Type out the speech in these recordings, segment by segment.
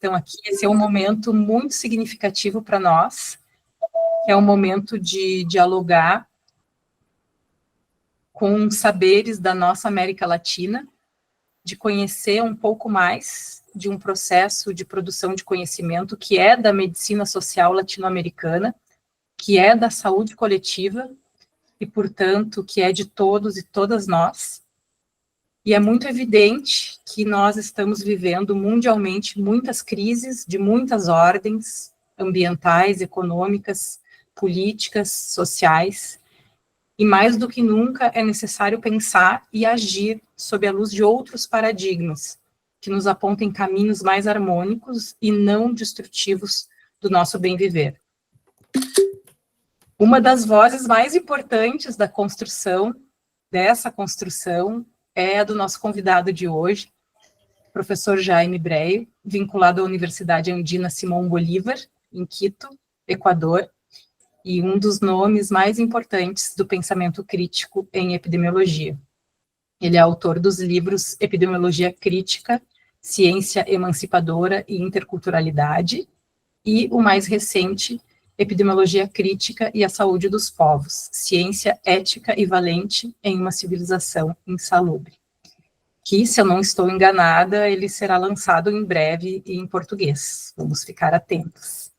estão aqui, esse é um momento muito significativo para nós, que é um momento de dialogar com saberes da nossa América Latina, de conhecer um pouco mais de um processo de produção de conhecimento que é da medicina social latino-americana, que é da saúde coletiva e, portanto, que é de todos e todas nós. E é muito evidente que nós estamos vivendo mundialmente muitas crises de muitas ordens, ambientais, econômicas, políticas, sociais, e mais do que nunca é necessário pensar e agir sob a luz de outros paradigmas, que nos apontem caminhos mais harmônicos e não destrutivos do nosso bem-viver. Uma das vozes mais importantes da construção, dessa construção, é a do nosso convidado de hoje, professor Jaime Breio, vinculado à Universidade Andina Simón Bolívar, em Quito, Equador, e um dos nomes mais importantes do pensamento crítico em epidemiologia. Ele é autor dos livros Epidemiologia Crítica, Ciência Emancipadora e Interculturalidade, e o mais recente, Epidemiologia Crítica e a Saúde dos Povos, Ciência Ética e Valente em uma Civilização Insalubre, que, se eu não estou enganada, ele será lançado em breve em português. Vamos ficar atentos.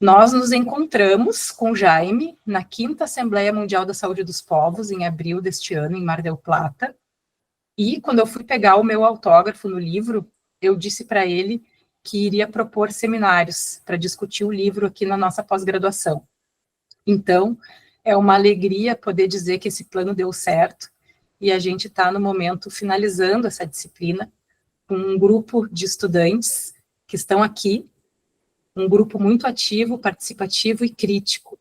Nós nos encontramos com Jaime na 5ª Assembleia Mundial da Saúde dos Povos, em abril deste ano, em Mar del Plata, e quando eu fui pegar o meu autógrafo no livro, eu disse para ele que iria propor seminários para discutir o livro aqui na nossa pós-graduação. Então, é uma alegria poder dizer que esse plano deu certo, e a gente está, no momento, finalizando essa disciplina com um grupo de estudantes que estão aqui, um grupo muito ativo, participativo e crítico.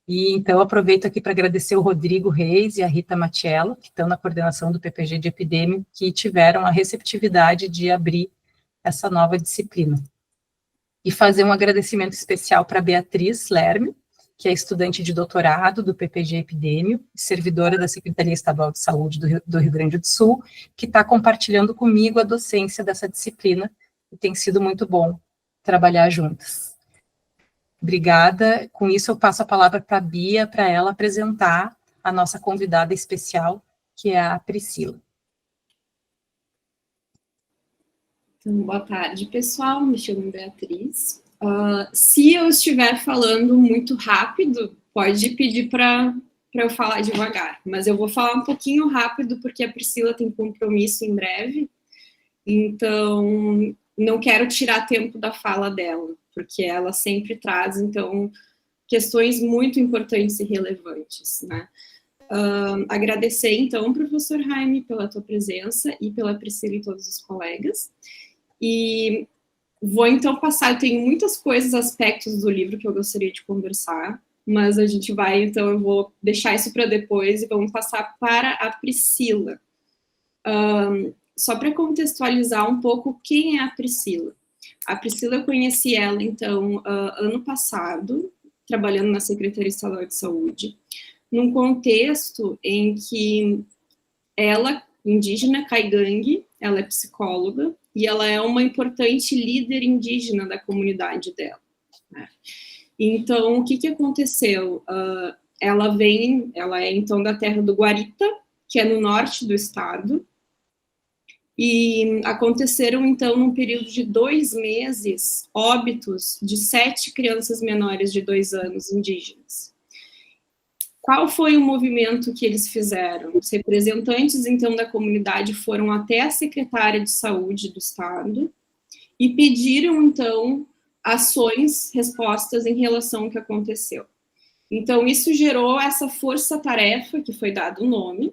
E então aproveito aqui para agradecer o Rodrigo Reis e a Rita Matiello, que estão na coordenação do PPG de Epidêmio, que tiveram a receptividade de abrir essa nova disciplina. E fazer um agradecimento especial para Beatriz Lerme, que é estudante de doutorado do PPG Epidêmio, servidora da Secretaria Estadual de Saúde do Rio Grande do Sul, que está compartilhando comigo a docência dessa disciplina, e tem sido muito bom trabalhar juntas. Obrigada. Com isso, eu passo a palavra para a Bia, para ela apresentar a nossa convidada especial, que é a Priscila. Então, boa tarde, pessoal. Me chamo Beatriz. Se eu estiver falando muito rápido, pode pedir para eu falar devagar, mas eu vou falar um pouquinho rápido, porque a Priscila tem compromisso em breve, então não quero tirar tempo da fala dela, porque ela sempre traz, então, questões muito importantes e relevantes, né? Agradecer, então, professor Jaime, pela tua presença e pela Priscila e todos os colegas. E vou, então, passar, eu tenho muitas coisas, aspectos do livro que eu gostaria de conversar, mas a gente vai, então, eu vou deixar isso para depois e vamos passar para a Priscila. Só para contextualizar um pouco quem é a Priscila. A Priscila, eu conheci ela, então, ano passado, trabalhando na Secretaria Estadual de Saúde, num contexto em que ela, indígena caigangue, ela é psicóloga, e ela é uma importante líder indígena da comunidade dela, né? Então, o que aconteceu? Ela é, então, da terra do Guarita, que é no norte do estado, e aconteceram, então, num período de 2 meses, óbitos de 7 crianças menores de 2 anos indígenas. Qual foi o movimento que eles fizeram? Os representantes, então, da comunidade foram até a secretária de saúde do estado e pediram, então, ações, respostas em relação ao que aconteceu. Então, isso gerou essa força-tarefa, que foi dado o nome,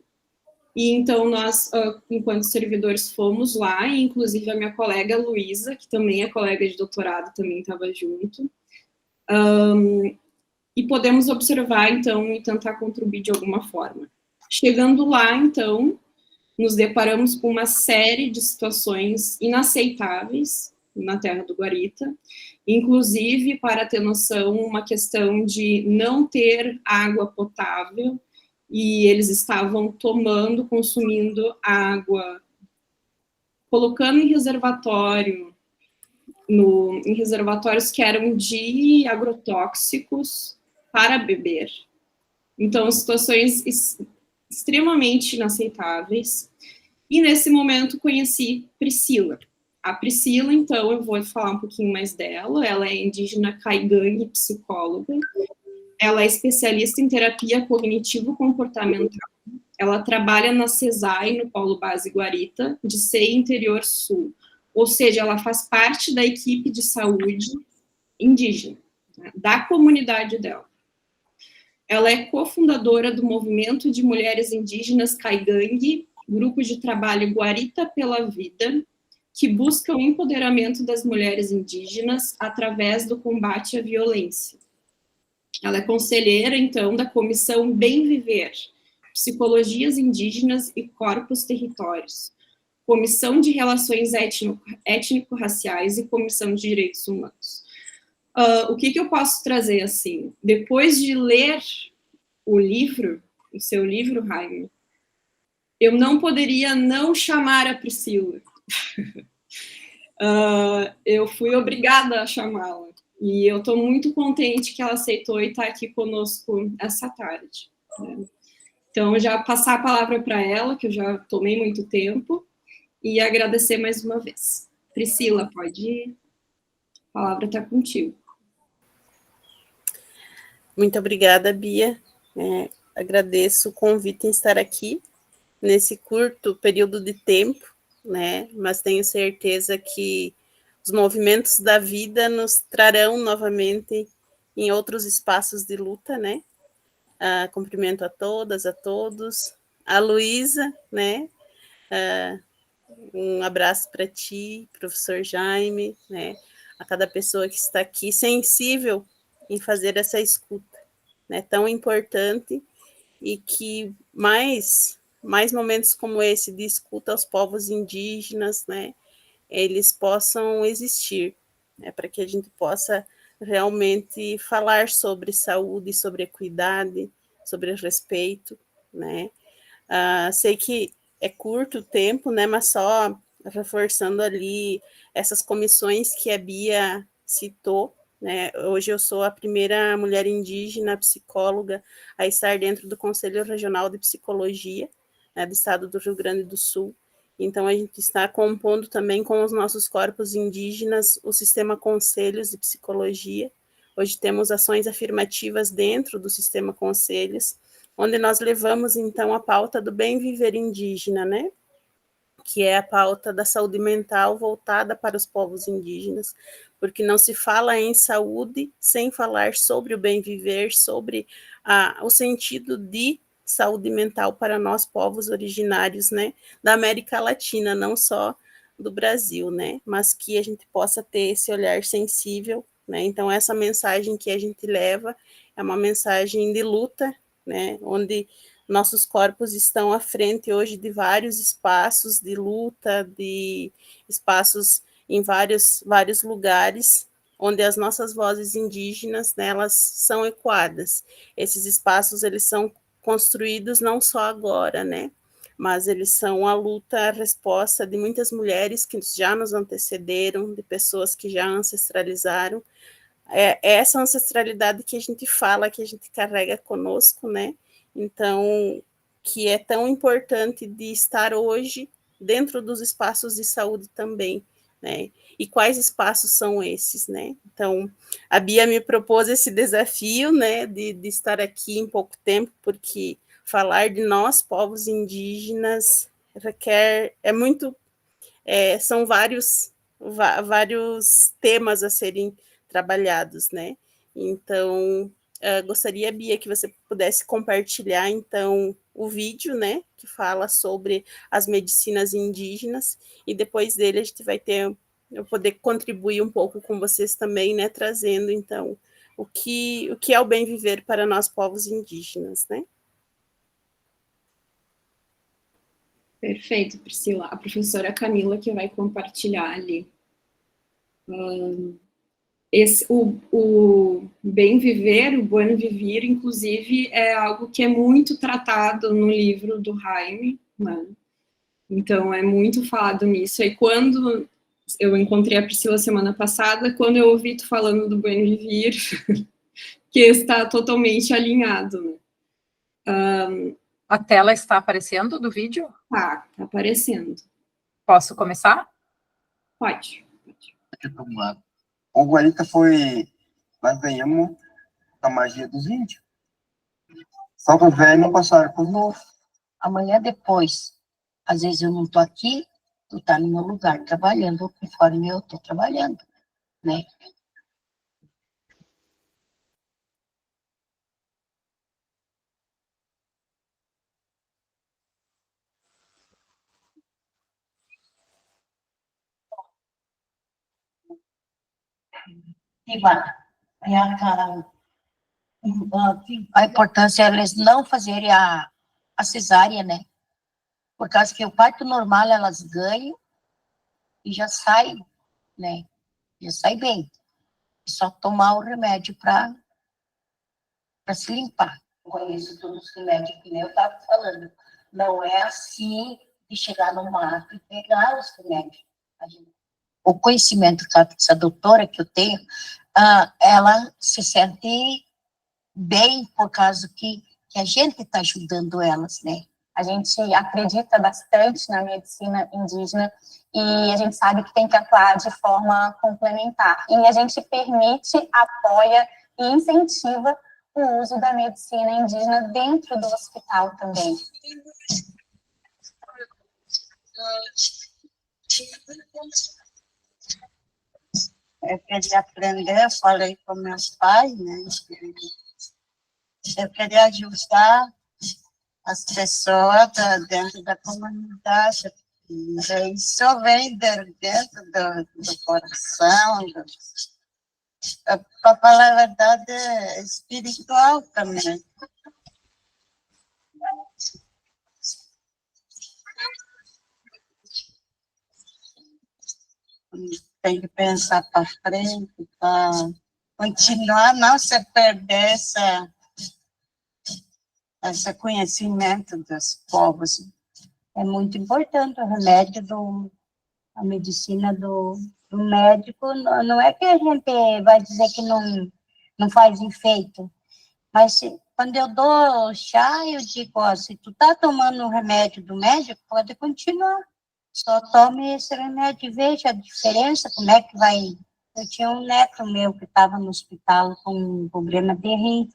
e então nós, enquanto servidores, fomos lá, e inclusive a minha colega Luísa, que também é colega de doutorado, também estava junto, e podemos observar, então, e tentar contribuir de alguma forma. Chegando lá, então, nos deparamos com uma série de situações inaceitáveis na terra do Guarita, inclusive, para ter noção, uma questão de não ter água potável, e eles estavam tomando, consumindo água, colocando em reservatório, em reservatórios que eram de agrotóxicos para beber. Então, situações extremamente inaceitáveis. E, nesse momento, conheci Priscila. A Priscila, então, eu vou falar um pouquinho mais dela. Ela é indígena caigangue, psicóloga. Ela é especialista em terapia cognitivo-comportamental. Ela trabalha na CESAI, no Polo Base Guarita, de CEI Interior Sul. Ou seja, ela faz parte da equipe de saúde indígena, né, da comunidade dela. Ela é cofundadora do Movimento de Mulheres Indígenas Caigangue, grupo de trabalho Guarita pela Vida, que busca o empoderamento das mulheres indígenas através do combate à violência. Ela é conselheira, então, da Comissão Bem Viver, Psicologias Indígenas e Corpos Territórios, Comissão de Relações Étnico-Raciais e Comissão de Direitos Humanos. O que eu posso trazer, assim? Depois de ler o seu livro, Jaime, eu não poderia não chamar a Priscila. Eu fui obrigada a chamá-la. E eu estou muito contente que ela aceitou e está aqui conosco essa tarde. Né? Então, já passar a palavra para ela, que eu já tomei muito tempo, e agradecer mais uma vez. Priscila, pode ir. A palavra está contigo. Muito obrigada, Bia. Agradeço o convite em estar aqui nesse curto período de tempo, né? Mas tenho certeza que os movimentos da vida nos trarão novamente em outros espaços de luta, né? Cumprimento a todas, a todos. A Luísa, né? Um abraço para ti, professor Jaime, né? A cada pessoa que está aqui, sensível em fazer essa escuta, né? Tão importante, e que mais momentos como esse de escuta aos povos indígenas, né? Eles possam existir, né, para que a gente possa realmente falar sobre saúde, sobre equidade, sobre respeito, né? Sei que é curto o tempo, né, mas só reforçando ali essas comissões que a Bia citou, né? Hoje eu sou a primeira mulher indígena psicóloga a estar dentro do Conselho Regional de Psicologia, né, do estado do Rio Grande do Sul. Então, a gente está compondo também com os nossos corpos indígenas o sistema Conselhos de Psicologia. Hoje temos ações afirmativas dentro do sistema Conselhos, onde nós levamos, então, a pauta do bem viver indígena, né? Que é a pauta da saúde mental voltada para os povos indígenas, porque não se fala em saúde sem falar sobre o bem viver, sobre o sentido de saúde mental para nós, povos originários, né, da América Latina, não só do Brasil, né, mas que a gente possa ter esse olhar sensível, né. Então, essa mensagem que a gente leva é uma mensagem de luta, né, onde nossos corpos estão à frente hoje de vários espaços de luta, de espaços em vários lugares, onde as nossas vozes indígenas, né, elas são ecoadas. Esses espaços, eles são construídos não só agora, né, mas eles são a luta, a resposta de muitas mulheres que já nos antecederam, de pessoas que já ancestralizaram. É essa ancestralidade que a gente fala, que a gente carrega conosco, né, então, que é tão importante de estar hoje dentro dos espaços de saúde também, né? E quais espaços são esses, né? Então, a Bia me propôs esse desafio, né, de estar aqui em pouco tempo, porque falar de nós, povos indígenas, requer, são vários temas a serem trabalhados, né? Então, gostaria, Bia, que você pudesse compartilhar, então, o vídeo, né, que fala sobre as medicinas indígenas, e depois dele a gente vai eu poder contribuir um pouco com vocês também, né, trazendo, então, o que é o bem viver para nós, povos indígenas, né? Perfeito, Priscila. A professora Camila que vai compartilhar ali. O bem viver, o buen vivir, inclusive, é algo que é muito tratado no livro do Jaime, né? Então, é muito falado nisso. E quando eu encontrei a Priscila semana passada, quando eu ouvi tu falando do Buenvivir, que está totalmente alinhado, né? A tela está aparecendo do vídeo? Tá aparecendo. Posso começar? Pode. O Guarita foi... Nós ganhamos a magia dos índios. Só que os velhos não passaram por novos. Amanhã depois, às vezes eu não estou aqui, tu está no meu lugar trabalhando, conforme eu estou trabalhando, né? Igual, a importância é eles não fazerem a cesárea, né? Por causa que o parto normal elas ganham e já sai, né? Já sai bem. É só tomar o remédio para se limpar. Eu conheço todos os remédios que nem eu estava falando. Não é assim de chegar no mato e pegar os remédios. O conhecimento dessa doutora que eu tenho, ela se sente bem por causa que a gente está ajudando elas, né? A gente acredita bastante na medicina indígena e a gente sabe que tem que atuar de forma complementar. E a gente permite, apoia e incentiva o uso da medicina indígena dentro do hospital também. Eu queria aprender, eu falei com meus pais, né? Eu queria ajudar as pessoas dentro da comunidade. Isso vem dentro do coração, para falar a verdade, é espiritual também. Tem que pensar para frente, para continuar, não se perder esse conhecimento dos povos. É muito importante o remédio, a medicina do médico. Não é que a gente vai dizer que não faz efeito, mas quando eu dou chá, eu digo, ó, se tu tá tomando o remédio do médico, pode continuar. Só tome esse remédio e veja a diferença, como é que vai. Eu tinha um neto meu que estava no hospital com um problema de rim.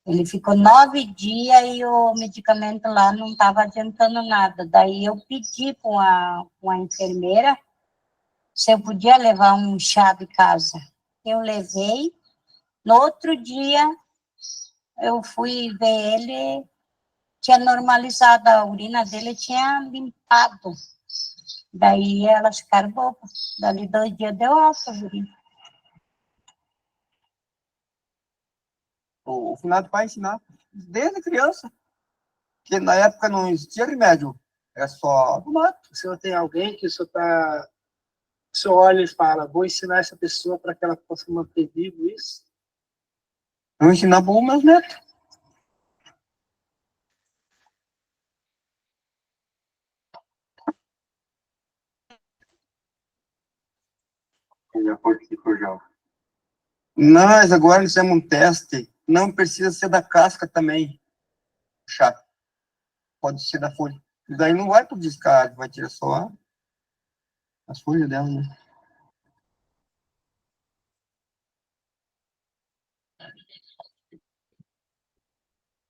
Ele ficou 9 dias e o medicamento lá não estava adiantando nada. Daí eu pedi para a enfermeira se eu podia levar um chá de casa. Eu levei. No outro dia, eu fui ver ele, tinha normalizado a urina dele, tinha limpado. Daí elas ficaram bobas. Dali 2 dias deu alta a urina. O finado vai ensinar desde criança. Porque na época não existia remédio. É só do mato. O senhor tem alguém que o senhor olha e fala, vou ensinar essa pessoa para que ela possa manter vivo isso? Eu vou ensinar para os meus netos. Nós agora fizemos um teste. Não precisa ser da casca também. Chá. Pode ser da folha. E daí não vai para o descarte, vai tirar só as folhas dela, né?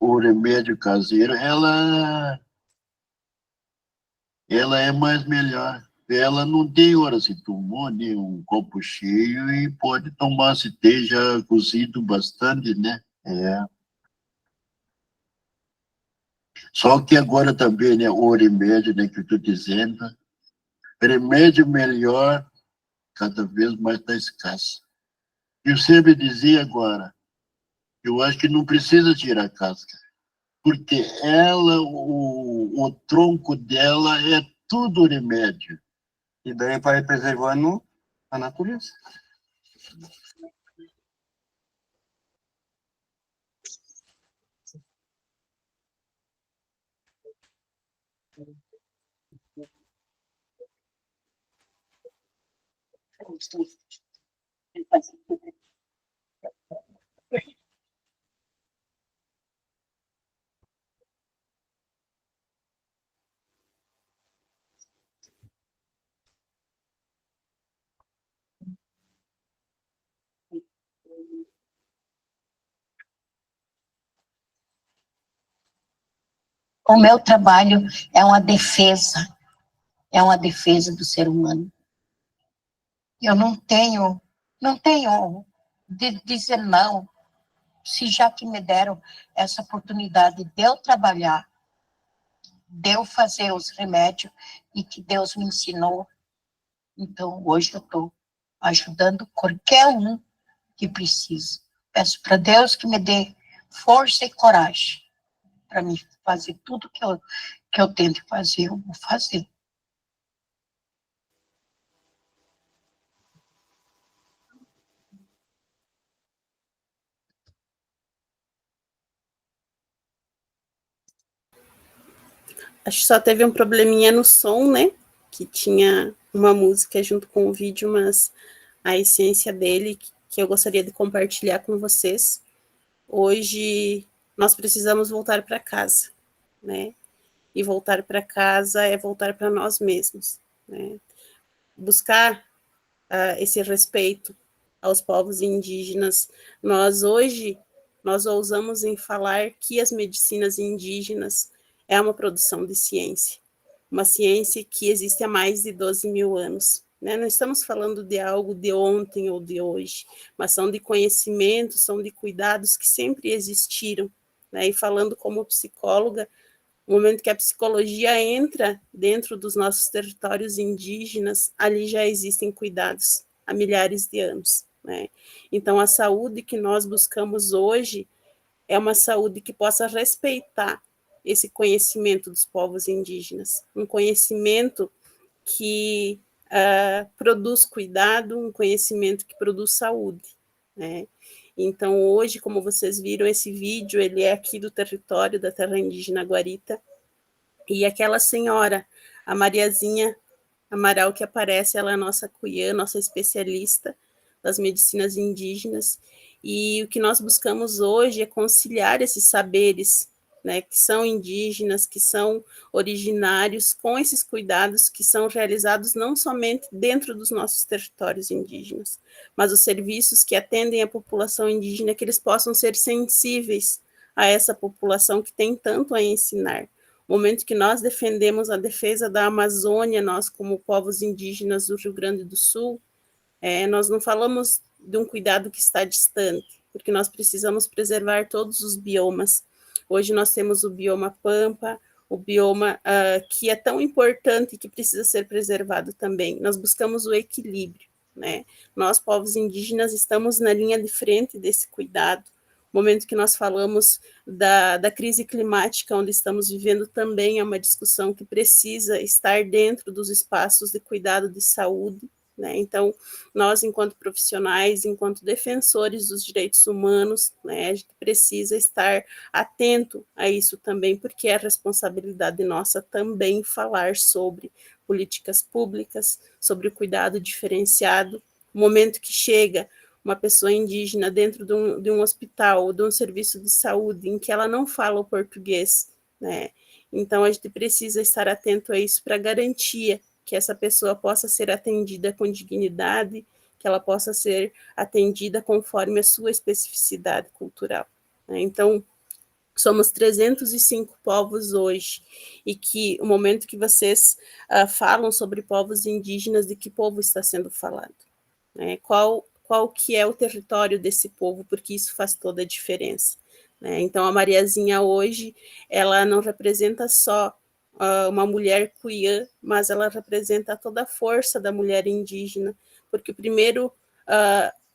O remédio caseiro, ela é mais melhor. Ela não tem hora se tomou, nem um copo cheio e pode tomar se esteja cozido bastante, né? É. Só que agora também, né, o remédio, né, que eu estou dizendo, remédio melhor, cada vez mais está escasso. Eu sempre dizia agora, eu acho que não precisa tirar a casca, porque ela, o tronco dela é tudo remédio. E daí vai preservando a natureza. O meu trabalho é uma defesa do ser humano. Eu não tenho de dizer não, se já que me deram essa oportunidade de eu trabalhar, de eu fazer os remédios e que Deus me ensinou. Então, hoje eu estou ajudando qualquer um que precisa. Peço para Deus que me dê força e coragem para me fazer tudo que eu tento fazer, eu vou fazer. Acho que só teve um probleminha no som, né? Que tinha uma música junto com o vídeo, mas a essência dele, que eu gostaria de compartilhar com vocês. Hoje, nós precisamos voltar para casa, né? E voltar para casa é voltar para nós mesmos, né? Buscar esse respeito aos povos indígenas. Nós ousamos em falar que as medicinas indígenas é uma produção de ciência, uma ciência que existe há mais de 12 mil anos. Né? Não estamos falando de algo de ontem ou de hoje, mas são de conhecimentos, são de cuidados que sempre existiram. Né? E falando como psicóloga, no momento que a psicologia entra dentro dos nossos territórios indígenas, ali já existem cuidados há milhares de anos. Né? Então, a saúde que nós buscamos hoje é uma saúde que possa respeitar esse conhecimento dos povos indígenas, um conhecimento que produz cuidado, um conhecimento que produz saúde. Né? Então, hoje, como vocês viram, esse vídeo, ele é aqui do território da terra indígena Guarita, e aquela senhora, a Mariazinha Amaral, que aparece, ela é a nossa cuiã, nossa especialista das medicinas indígenas, e o que nós buscamos hoje é conciliar esses saberes, né, que são indígenas, que são originários, com esses cuidados que são realizados não somente dentro dos nossos territórios indígenas, mas os serviços que atendem a população indígena, que eles possam ser sensíveis a essa população que tem tanto a ensinar. No momento que nós defendemos a defesa da Amazônia, nós como povos indígenas do Rio Grande do Sul, nós não falamos de um cuidado que está distante, porque nós precisamos preservar todos os biomas. Hoje nós temos o bioma Pampa, o bioma que é tão importante e que precisa ser preservado também. Nós buscamos o equilíbrio, né? Nós, povos indígenas, estamos na linha de frente desse cuidado. No momento que nós falamos da crise climática, onde estamos vivendo, também é uma discussão que precisa estar dentro dos espaços de cuidado de saúde. Né? Então, nós, enquanto profissionais, enquanto defensores dos direitos humanos, né, a gente precisa estar atento a isso também, porque é responsabilidade nossa também falar sobre políticas públicas, sobre o cuidado diferenciado. O momento que chega uma pessoa indígena dentro de um hospital ou de um serviço de saúde em que ela não fala o português, né? Então, a gente precisa estar atento a isso para garantir que essa pessoa possa ser atendida com dignidade, que ela possa ser atendida conforme a sua especificidade cultural. Né? Então, somos 305 povos hoje, e que o momento que vocês falam sobre povos indígenas, de que povo está sendo falado? Né? Qual que é o território desse povo, porque isso faz toda a diferença. Né? Então, a Mariazinha hoje, ela não representa só uma mulher cuiã, mas ela representa toda a força da mulher indígena, porque o primeiro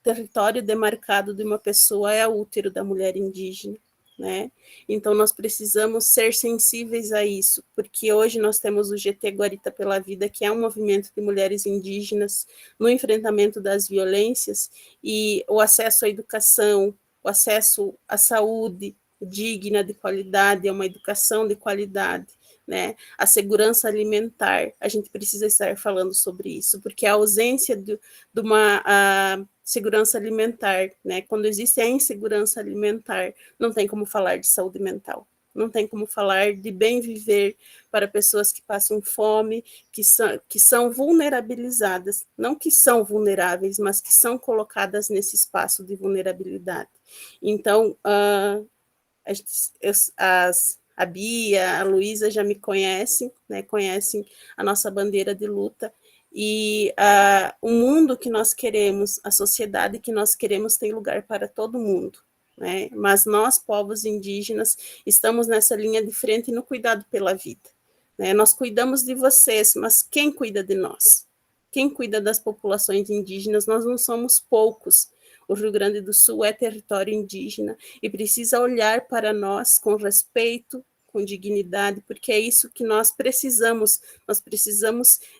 território demarcado de uma pessoa é o útero da mulher indígena. Né? Então, nós precisamos ser sensíveis a isso, porque hoje nós temos o GT Guarita pela Vida, que é um movimento de mulheres indígenas no enfrentamento das violências, e o acesso à educação, o acesso à saúde digna, de qualidade, a uma educação de qualidade, né, a segurança alimentar, a gente precisa estar falando sobre isso, porque a ausência de uma segurança alimentar, né, quando existe a insegurança alimentar, não tem como falar de saúde mental, não tem como falar de bem viver para pessoas que passam fome, que são vulnerabilizadas, não que são vulneráveis, mas que são colocadas nesse espaço de vulnerabilidade. Então, a Bia, a Luísa já me conhecem, né, conhecem a nossa bandeira de luta, e o mundo que nós queremos, a sociedade que nós queremos tem lugar para todo mundo, né? Mas nós, povos indígenas, estamos nessa linha de frente no cuidado pela vida, né? Nós cuidamos de vocês, mas quem cuida de nós? Quem cuida das populações indígenas? Nós não somos poucos. O Rio Grande do Sul é território indígena e precisa olhar para nós com respeito, com dignidade, porque é isso que nós precisamos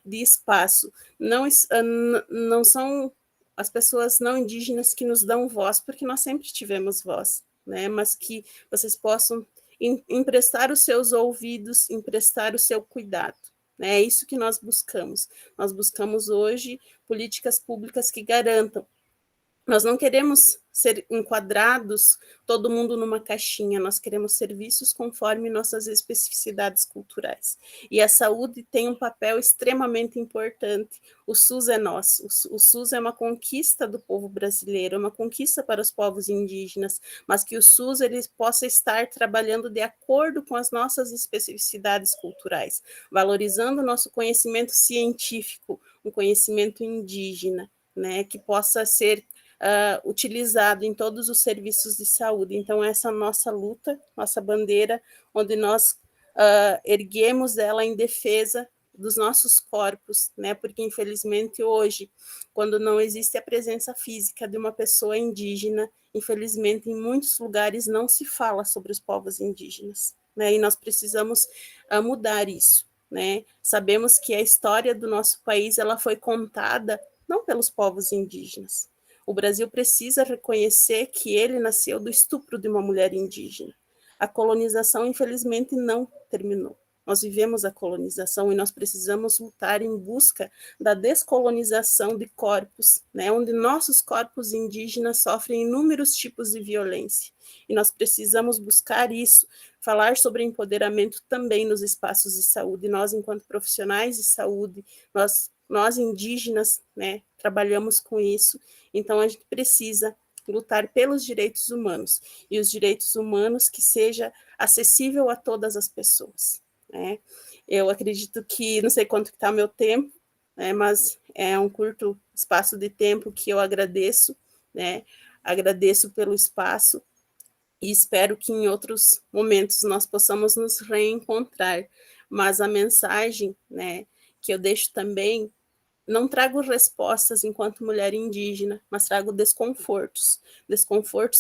de espaço. Não são as pessoas não indígenas que nos dão voz, porque nós sempre tivemos voz, né? Mas que vocês possam emprestar os seus ouvidos, emprestar o seu cuidado. É isso que nós buscamos. Nós buscamos hoje políticas públicas que garantam. Nós não queremos ser enquadrados, todo mundo numa caixinha, nós queremos serviços conforme nossas especificidades culturais. E a saúde tem um papel extremamente importante. O SUS é nosso, o SUS é uma conquista do povo brasileiro, é uma conquista para os povos indígenas, mas que o SUS ele possa estar trabalhando de acordo com as nossas especificidades culturais, valorizando o nosso conhecimento científico, um conhecimento indígena, né, que possa ser utilizado em todos os serviços de saúde. Então, essa nossa luta, nossa bandeira, onde nós erguemos ela em defesa dos nossos corpos, né? Porque, infelizmente, hoje, quando não existe a presença física de uma pessoa indígena, infelizmente, em muitos lugares não se fala sobre os povos indígenas, né? E nós precisamos mudar isso, né? Sabemos que a história do nosso país ela foi contada não pelos povos indígenas. O Brasil precisa reconhecer que ele nasceu do estupro de uma mulher indígena. A colonização, infelizmente, não terminou. Nós vivemos a colonização e nós precisamos lutar em busca da descolonização de corpos, né, onde nossos corpos indígenas sofrem inúmeros tipos de violência. E nós precisamos buscar isso, falar sobre empoderamento também nos espaços de saúde. Nós, enquanto profissionais de saúde, nós indígenas, né, trabalhamos com isso, então a gente precisa lutar pelos direitos humanos, e os direitos humanos que seja acessível a todas as pessoas, né? Eu acredito que, não sei quanto que está o meu tempo, né, mas é um curto espaço de tempo que eu agradeço, né, agradeço pelo espaço, e espero que em outros momentos nós possamos nos reencontrar, mas a mensagem, né, que eu deixo também, não trago respostas enquanto mulher indígena, mas trago desconfortos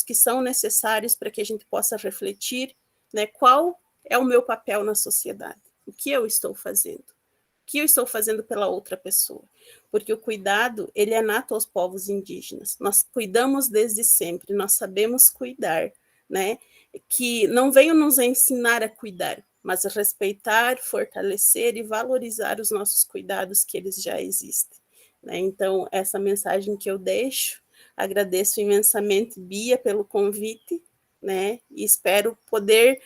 que são necessários para que a gente possa refletir, né, qual é o meu papel na sociedade, o que eu estou fazendo, o que eu estou fazendo pela outra pessoa, porque o cuidado, ele é nato aos povos indígenas, nós cuidamos desde sempre, nós sabemos cuidar, né, que não venham nos ensinar a cuidar, mas respeitar, fortalecer e valorizar os nossos cuidados que eles já existem, né? Então, essa mensagem que eu deixo, agradeço imensamente, Bia, pelo convite, né? E espero poder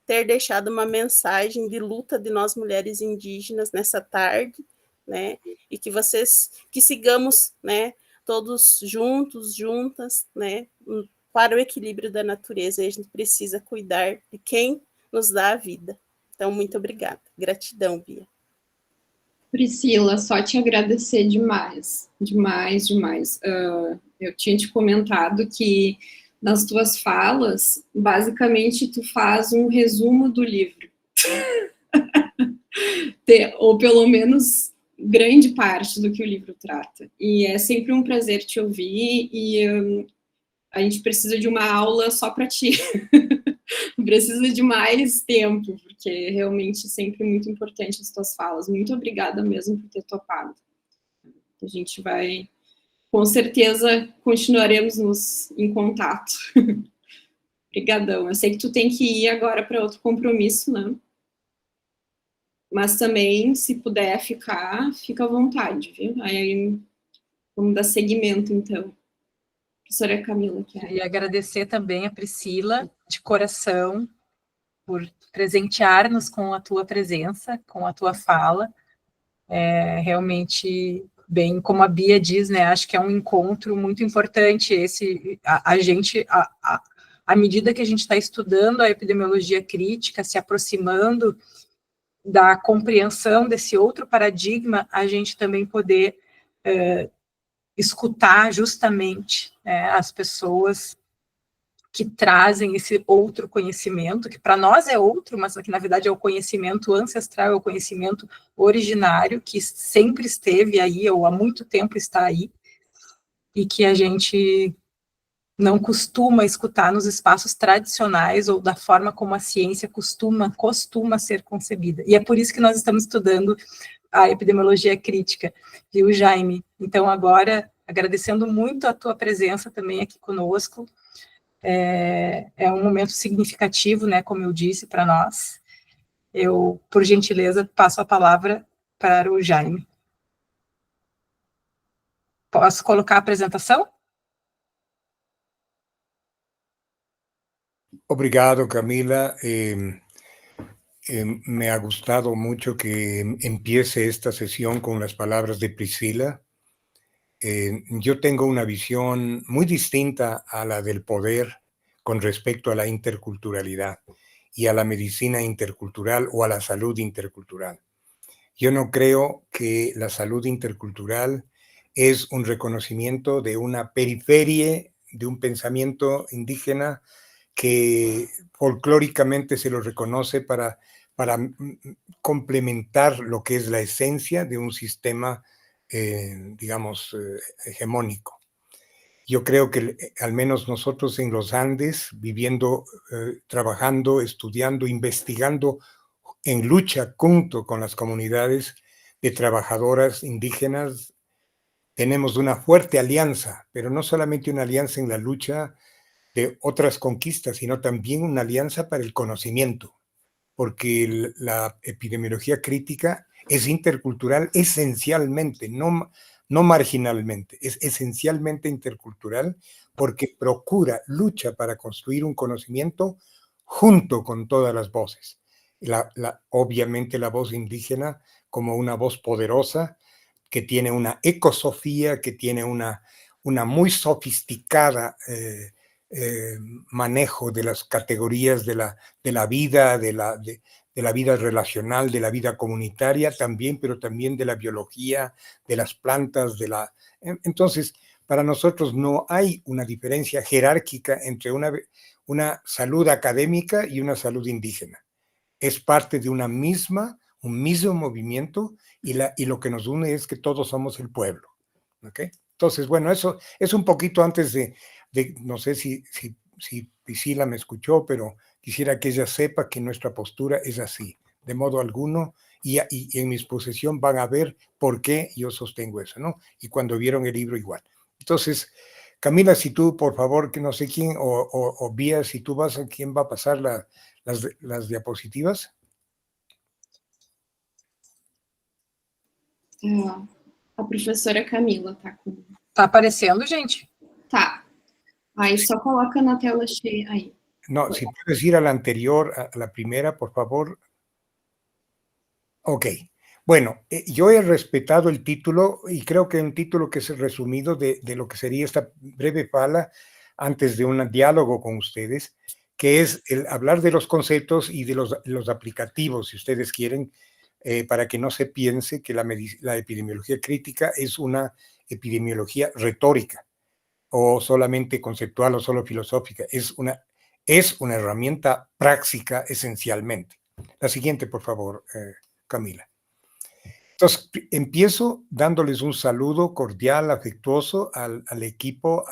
ter deixado uma mensagem de luta de nós mulheres indígenas nessa tarde, né? E que sigamos, né, todos juntos, juntas, né, para o equilíbrio da natureza, e a gente precisa cuidar de quem nos dá a vida. Então, muito obrigada. Gratidão, Bia. Priscila, só te agradecer demais, demais, demais. Eu tinha te comentado que nas tuas falas, basicamente, tu faz um resumo do livro. Ou pelo menos grande parte do que o livro trata. E é sempre um prazer te ouvir, e a gente precisa de uma aula só para ti. Precisa de mais tempo, porque realmente sempre muito importante as tuas falas. Muito obrigada mesmo por ter topado. A gente vai, com certeza, continuaremos em contato. Obrigadão. Eu sei que tu tem que ir agora para outro compromisso, né? Mas também, se puder fica à vontade, viu? Aí vamos dar seguimento, então. Professora Camila, quer? E agradecer também a Priscila, de coração, por presentear-nos com a tua presença, com a tua fala. Realmente, bem como a Bia diz, né, acho que é um encontro muito importante esse, à medida que a gente está estudando a epidemiologia crítica, se aproximando da compreensão desse outro paradigma, a gente também poder escutar justamente as pessoas que trazem esse outro conhecimento, que para nós é outro, mas que na verdade é o conhecimento ancestral, é o conhecimento originário, que sempre esteve aí, ou há muito tempo está aí, e que a gente não costuma escutar nos espaços tradicionais, ou da forma como a ciência costuma ser concebida. E é por isso que nós estamos estudando a epidemiologia crítica, viu, Jaime? Então, agora, agradecendo muito a tua presença também aqui conosco, é um momento significativo, né, como eu disse, para nós. Eu, por gentileza, passo a palavra para o Jaime. Posso colocar a apresentação? Obrigado, Camila. Me ha gustado mucho que empiece esta sesión con las palabras de Priscila. Yo tengo una visión muy distinta a la del poder con respecto a la interculturalidad y a la medicina intercultural o a la salud intercultural. Yo no creo que la salud intercultural es un reconocimiento de una periferia, de un pensamiento indígena que folclóricamente se lo reconoce para complementar lo que es la esencia de un sistema, digamos, hegemónico. Yo creo que al menos nosotros en los Andes, viviendo, trabajando, estudiando, investigando en lucha junto con las comunidades de trabajadoras indígenas, tenemos una fuerte alianza, pero no solamente una alianza en la lucha de otras conquistas, sino también una alianza para el conocimiento, porque la epidemiología crítica es intercultural esencialmente, no marginalmente, es esencialmente intercultural porque lucha para construir un conocimiento junto con todas las voces. Obviamente la voz indígena como una voz poderosa que tiene una ecosofía, que tiene una muy sofisticada manejo de las categorías de la vida, de la vida relacional, de la vida comunitaria también, pero también de la biología, de las plantas, Entonces, para nosotros no hay una diferencia jerárquica entre una salud académica y una salud indígena. Es parte de un mismo movimiento y lo que nos une es que todos somos el pueblo. ¿Okay? Entonces, bueno, eso es un poquito antes de no sé si Priscila me escuchó, pero quisiera que ella sepa que nuestra postura es así, de modo alguno, y en mi exposición van a ver por qué yo sostengo eso, ¿no? Y cuando vieron el libro igual. Entonces, Camila, si tú, por favor, que no sé quién, o Bía, si tú vas, ¿quién va a pasar las diapositivas? A professora Camila tá com... Tá aparecendo, gente? Tá. Aí só coloca na tela cheia aí. No, si puedes ir a la anterior, a la primera, por favor. Ok. Bueno, yo he respetado el título y creo que es un título que es resumido de lo que sería esta breve fala antes de un diálogo con ustedes, que es el hablar de los conceptos y de los aplicativos, si ustedes quieren, para que no se piense que la epidemiología crítica es una epidemiología retórica o solamente conceptual o solo filosófica. Es una herramienta práctica esencialmente. La siguiente, por favor, Camila. Entonces, empiezo dándoles un saludo cordial, afectuoso al equipo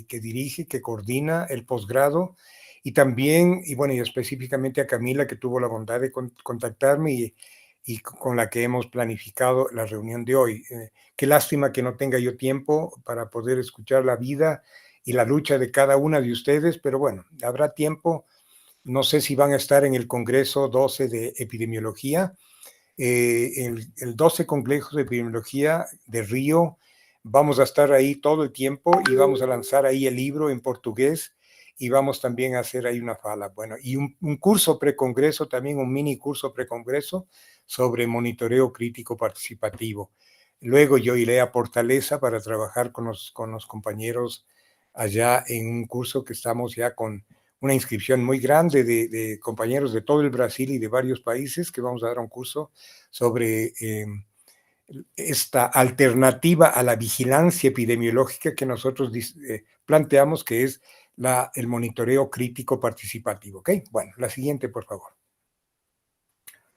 que dirige, que coordina el posgrado, y también, y bueno, y específicamente a Camila, que tuvo la bondad de contactarme y con la que hemos planificado la reunión de hoy. Qué lástima que no tenga yo tiempo para poder escuchar la vida y la lucha de cada una de ustedes, pero bueno, habrá tiempo. No sé si van a estar en el Congreso 12 de Epidemiología. el 12 Congreso de Epidemiología de Río. Vamos a estar ahí todo el tiempo y vamos a lanzar ahí el libro en portugués y vamos también a hacer ahí una fala. Bueno, y un curso precongreso también, un mini curso precongreso sobre monitoreo crítico participativo. Luego yo iré a Fortaleza para trabajar con los compañeros allá en un curso que estamos ya con una inscripción muy grande de compañeros de todo el Brasil y de varios países, que vamos a dar un curso sobre esta alternativa a la vigilancia epidemiológica que nosotros planteamos, que es el monitoreo crítico participativo. ¿Ok? Bueno, la siguiente, por favor.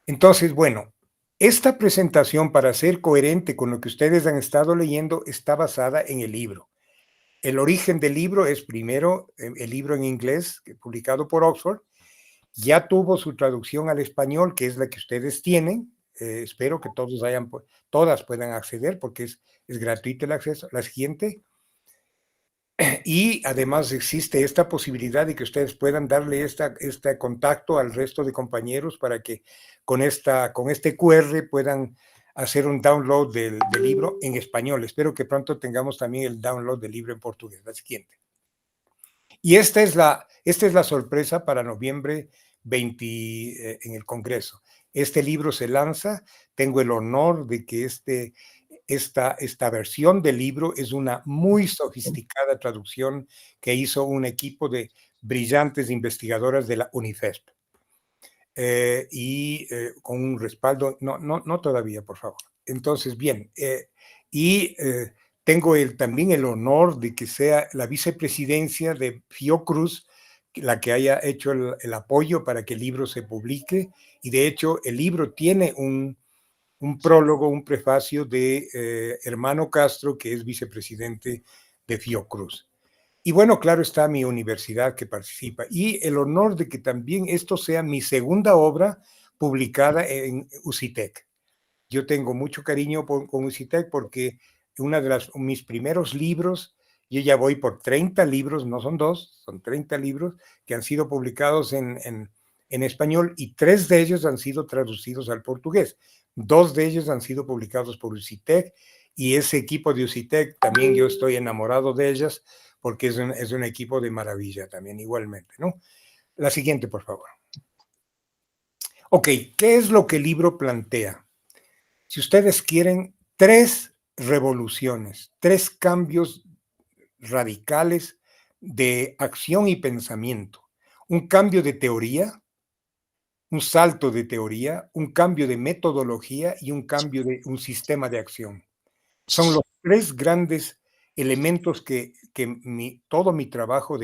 Entonces, bueno, esta presentación, para ser coherente con lo que ustedes han estado leyendo, está basada en el libro. El origen del libro es primero el libro en inglés, publicado por Oxford. Ya tuvo su traducción al español, que es la que ustedes tienen. Espero que todas puedan acceder, porque es gratuito el acceso. La siguiente. Y además existe esta posibilidad de que ustedes puedan darle este contacto al resto de compañeros para que con este QR puedan hacer un download del libro en español. Espero que pronto tengamos también el download del libro en portugués. La siguiente. Y esta es la sorpresa para noviembre 20 en el Congreso. Este libro se lanza. Tengo el honor de que esta versión del libro es una muy sofisticada traducción que hizo un equipo de brillantes investigadoras de la UNIFESP. Con un respaldo, no todavía, por favor. Entonces, bien, tengo también el honor de que sea la vicepresidencia de Fiocruz la que haya hecho el apoyo para que el libro se publique, y de hecho el libro tiene un prólogo, un prefacio de Hermano Castro, que es vicepresidente de Fiocruz. Y bueno, claro está mi universidad que participa, y el honor de que también esto sea mi segunda obra publicada en UCITEC. Yo tengo mucho cariño con UCITEC porque uno de mis primeros libros, yo ya voy por 30 libros, no son 2, son 30 libros que han sido publicados en español, y 3 de ellos han sido traducidos al portugués. 2 de ellos han sido publicados por UCITEC, y ese equipo de UCITEC también yo estoy enamorado de ellas, porque es un equipo de maravilla también, igualmente, ¿no? La siguiente, por favor. Ok, ¿qué es lo que el libro plantea? Si ustedes quieren, 3 revoluciones, 3 cambios radicales de acción y pensamiento. Un cambio de teoría, un salto de teoría, un cambio de metodología y un cambio de un sistema de acción. Son los 3 grandes elementos que todo mi trabajo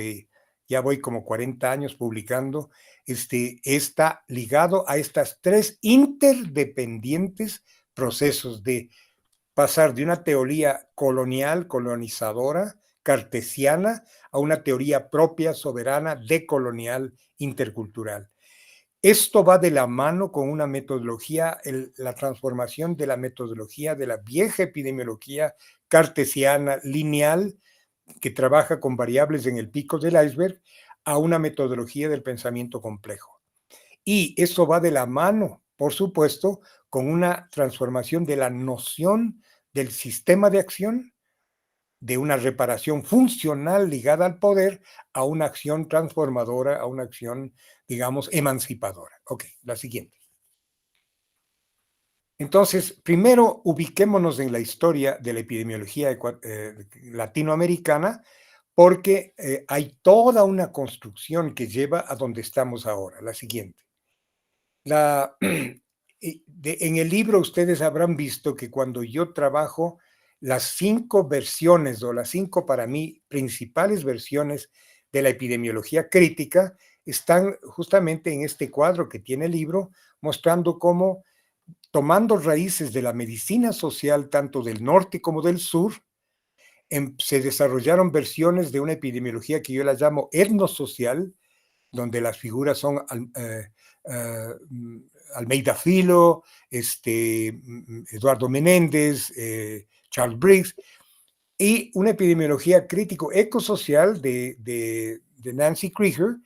ya voy como 40 años publicando, está ligado a estas 3 interdependientes procesos de pasar de una teoría colonial, colonizadora, cartesiana, a una teoría propia, soberana, decolonial, intercultural. Esto va de la mano con una metodología, la transformación de la metodología de la vieja epidemiología cartesiana, lineal, que trabaja con variables en el pico del iceberg, a una metodología del pensamiento complejo. Y eso va de la mano, por supuesto, con una transformación de la noción del sistema de acción, de una reparación funcional ligada al poder, a una acción transformadora, a una acción, digamos, emancipadora. Ok, la siguiente. Entonces, primero ubiquémonos en la historia de la epidemiología latinoamericana, porque hay toda una construcción que lleva a donde estamos ahora. La siguiente. En el libro ustedes habrán visto que cuando yo trabajo las 5 versiones, o las 5 para mí principales versiones de la epidemiología crítica, están justamente en este cuadro que tiene el libro, mostrando cómo, tomando raíces de la medicina social, tanto del norte como del sur, se desarrollaron versiones de una epidemiología que yo la llamo etnosocial, donde las figuras son Almeida Filo, Eduardo Menéndez, Charles Briggs, y una epidemiología crítico-ecosocial de Nancy Krieger,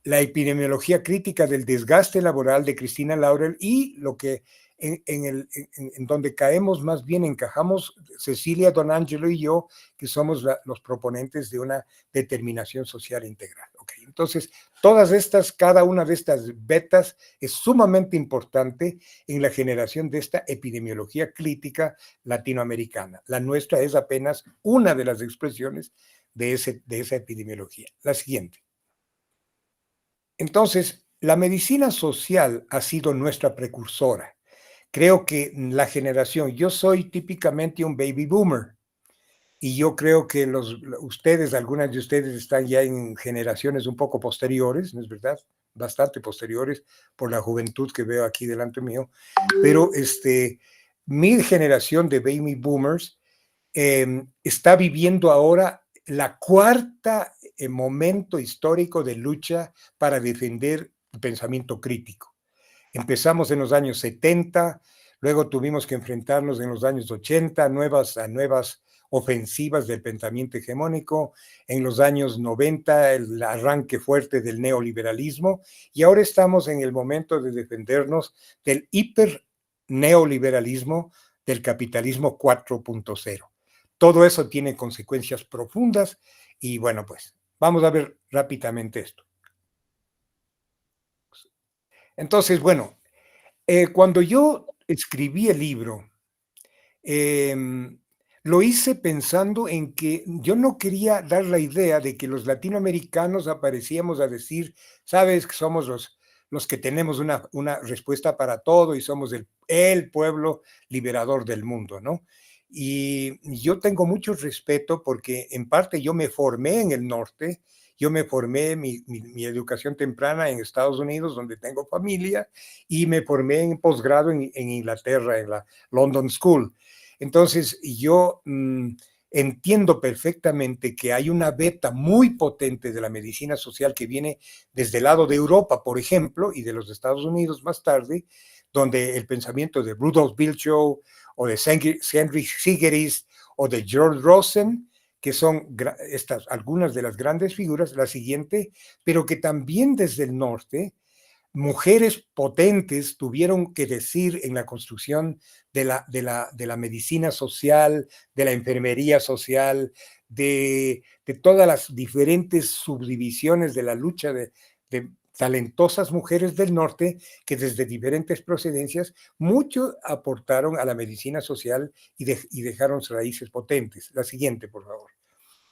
la epidemiología crítica del desgaste laboral de Cristina Laurel, y lo que en donde caemos más bien, encajamos Cecilia, Don Angelo y yo, que somos los proponentes de una determinación social integral. Okay. Entonces, cada una de estas vetas es sumamente importante en la generación de esta epidemiología crítica latinoamericana. La nuestra es apenas una de las expresiones de esa epidemiología. La siguiente. Entonces, la medicina social ha sido nuestra precursora. Creo que la generación, yo soy típicamente un baby boomer, y yo creo que algunas de ustedes están ya en generaciones un poco posteriores, ¿no es verdad? Bastante posteriores por la juventud que veo aquí delante mío, pero mi generación de baby boomers está viviendo ahora la cuarta momento histórico de lucha para defender el pensamiento crítico. Empezamos en los años 70, luego tuvimos que enfrentarnos en los años 80 a nuevas ofensivas del pensamiento hegemónico, en los años 90 el arranque fuerte del neoliberalismo, y ahora estamos en el momento de defendernos del hiperneoliberalismo, del capitalismo 4.0. Todo eso tiene consecuencias profundas y bueno, pues vamos a ver rápidamente esto. Entonces, bueno, cuando yo escribí el libro, lo hice pensando en que yo no quería dar la idea de que los latinoamericanos aparecíamos a decir, sabes, que somos los que tenemos una respuesta para todo y somos el pueblo liberador del mundo, ¿no? Y yo tengo mucho respeto porque en parte yo me formé en el norte, yo me formé mi educación temprana en Estados Unidos, donde tengo familia, y me formé en posgrado en Inglaterra, en la London School. Entonces, yo entiendo perfectamente que hay una beta muy potente de la medicina social que viene desde el lado de Europa, por ejemplo, y de los Estados Unidos más tarde, donde el pensamiento de Rudolf Virchow o de Henry Sigeris o de George Rosen, que son algunas de las grandes figuras, la siguiente, pero que también desde el norte, mujeres potentes tuvieron que decir en la construcción de la medicina social, de la enfermería social, de todas las diferentes subdivisiones de la lucha de talentosas mujeres del norte que desde diferentes procedencias mucho aportaron a la medicina social y dejaron raíces potentes. La siguiente, por favor.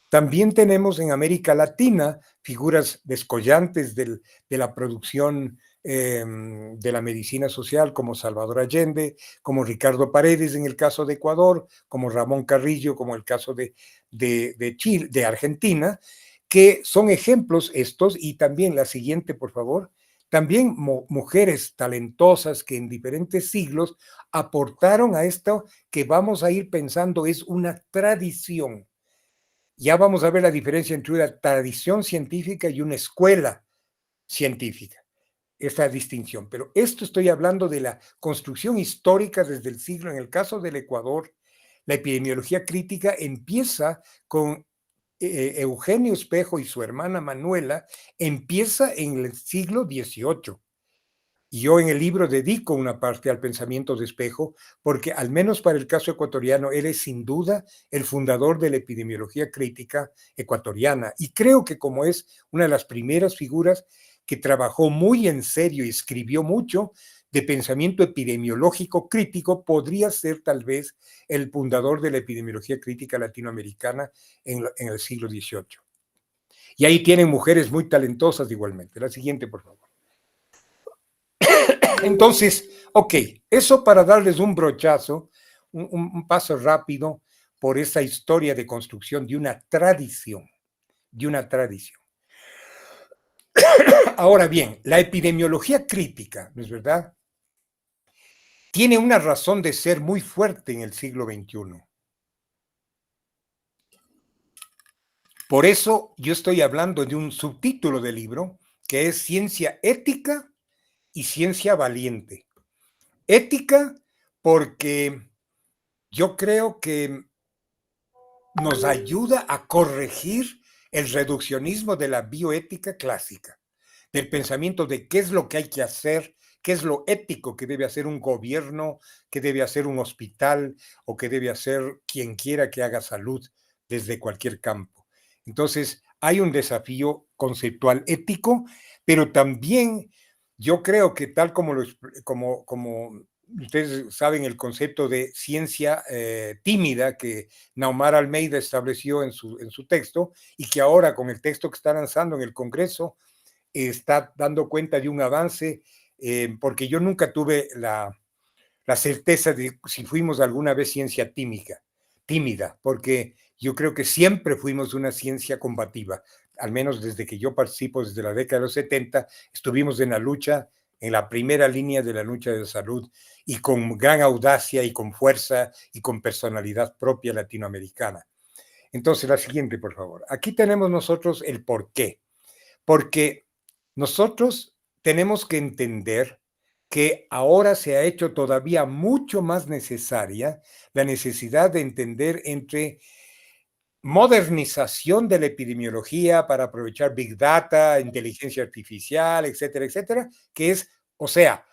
También tenemos en América Latina figuras descollantes de la producción de la medicina social, como Salvador Allende, como Ricardo Paredes en el caso de Ecuador, como Ramón Carrillo, como el caso de Chile, de Argentina, que son ejemplos estos. Y también la siguiente, por favor. También mujeres talentosas que en diferentes siglos aportaron a esto que vamos a ir pensando es una tradición. Ya vamos a ver la diferencia entre una tradición científica y una escuela científica, esta distinción. Pero esto estoy hablando de la construcción histórica desde el siglo, en el caso del Ecuador, la epidemiología crítica empieza con Eugenio Espejo y su hermana Manuela, empieza en el siglo XVIII. Y yo en el libro dedico una parte al pensamiento de Espejo, porque al menos para el caso ecuatoriano, él es sin duda el fundador de la epidemiología crítica ecuatoriana. Y creo que como es una de las primeras figuras que trabajó muy en serio y escribió mucho de pensamiento epidemiológico crítico, podría ser tal vez el fundador de la epidemiología crítica latinoamericana en el siglo XVIII. Y ahí tienen mujeres muy talentosas igualmente. La siguiente, por favor. Entonces, ok, eso para darles un brochazo, un paso rápido por esa historia de construcción de una tradición, Ahora bien, la epidemiología crítica, ¿no es verdad?, tiene una razón de ser muy fuerte en el siglo XXI. Por eso yo estoy hablando de un subtítulo del libro, que es Ciencia Ética y Ciencia Valiente. Ética porque yo creo que nos ayuda a corregir el reduccionismo de la bioética clásica, del pensamiento de qué es lo que hay que hacer, qué es lo ético que debe hacer un gobierno, que debe hacer un hospital o que debe hacer quien quiera que haga salud desde cualquier campo. Entonces, hay un desafío conceptual ético, pero también yo creo que tal como ustedes saben el concepto de ciencia tímida que Naumar Almeida estableció en su texto y que ahora con el texto que está lanzando en el Congreso está dando cuenta de un avance, porque yo nunca tuve la certeza de si fuimos alguna vez ciencia tímida, porque yo creo que siempre fuimos una ciencia combativa, al menos desde que yo participo, desde la década de los 70, estuvimos en la lucha, en la primera línea de la lucha de salud, y con gran audacia y con fuerza y con personalidad propia latinoamericana. Entonces, la siguiente, por favor. Aquí tenemos nosotros el por qué. Porque nosotros tenemos que entender que ahora se ha hecho todavía mucho más necesaria la necesidad de entender entre modernización de la epidemiología para aprovechar Big Data, inteligencia artificial, etcétera, etcétera, que es, o sea,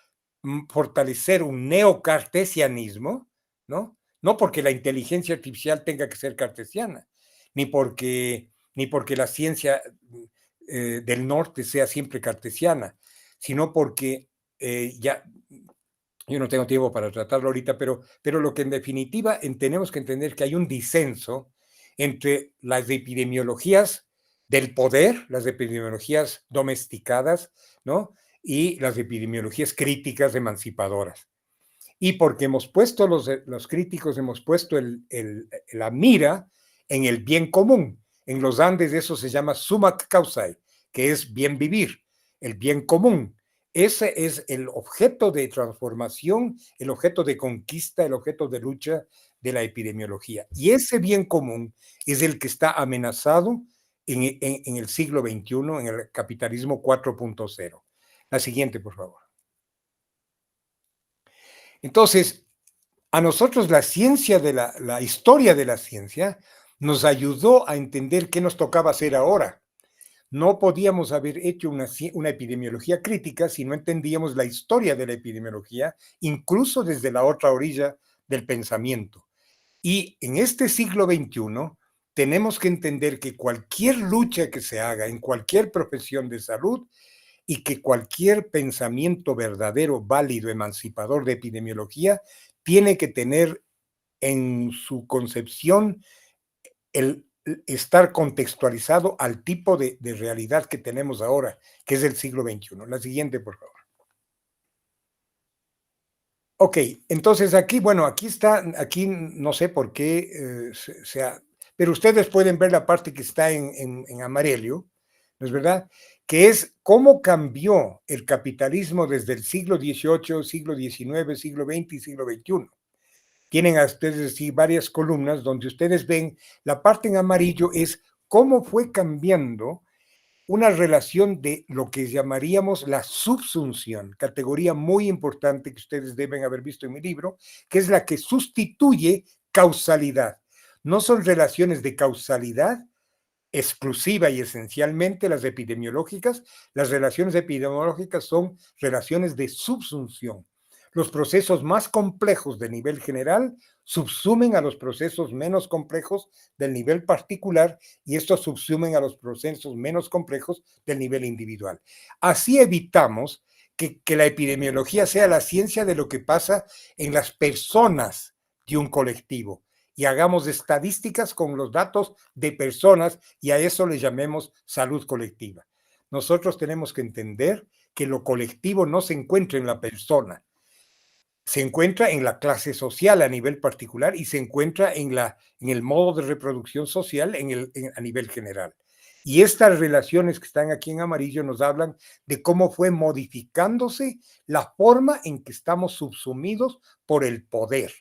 fortalecer un neocartesianismo, ¿no? No porque la inteligencia artificial tenga que ser cartesiana, ni porque la ciencia del norte sea siempre cartesiana, sino porque ya, yo no tengo tiempo para tratarlo ahorita, pero lo que en definitiva tenemos que entender que hay un disenso entre las epidemiologías del poder, las epidemiologías domesticadas, ¿no? Y las epidemiologías críticas emancipadoras. Y porque hemos puesto, los críticos hemos puesto la mira en el bien común. En los Andes eso se llama sumac causae, que es bien vivir, el bien común. Ese es el objeto de transformación, el objeto de conquista, el objeto de lucha de la epidemiología. Y ese bien común es el que está amenazado en el siglo XXI, en el capitalismo 4.0. La siguiente, por favor. Entonces, a nosotros la ciencia la historia de la ciencia nos ayudó a entender qué nos tocaba hacer ahora. No podíamos haber hecho una epidemiología crítica si no entendíamos la historia de la epidemiología, incluso desde la otra orilla del pensamiento. Y en este siglo XXI tenemos que entender que cualquier lucha que se haga en cualquier profesión de salud y que cualquier pensamiento verdadero, válido, emancipador de epidemiología tiene que tener en su concepción el estar contextualizado al tipo de realidad que tenemos ahora, que es el siglo XXI. La siguiente, por favor. Ok, entonces aquí, bueno, aquí no sé por qué pero ustedes pueden ver la parte que está en amarillo, ¿no es verdad? Que es cómo cambió el capitalismo desde el siglo XVIII, siglo XIX, siglo XX y siglo XXI. Tienen a ustedes así varias columnas donde ustedes ven, la parte en amarillo es cómo fue cambiando una relación de lo que llamaríamos la subsunción, categoría muy importante que ustedes deben haber visto en mi libro, que es la que sustituye causalidad. No son relaciones de causalidad exclusiva y esencialmente las epidemiológicas. Las relaciones epidemiológicas son relaciones de subsunción. Los procesos más complejos de nivel general subsumen a los procesos menos complejos del nivel particular y estos subsumen a los procesos menos complejos del nivel individual. Así evitamos que la epidemiología sea la ciencia de lo que pasa en las personas de un colectivo y hagamos estadísticas con los datos de personas y a eso le llamemos salud colectiva. Nosotros tenemos que entender que lo colectivo no se encuentra en la persona, se encuentra en la clase social a nivel particular y se encuentra en el modo de reproducción social a nivel general. Y estas relaciones que están aquí en amarillo nos hablan de cómo fue modificándose la forma en que estamos subsumidos por el poder.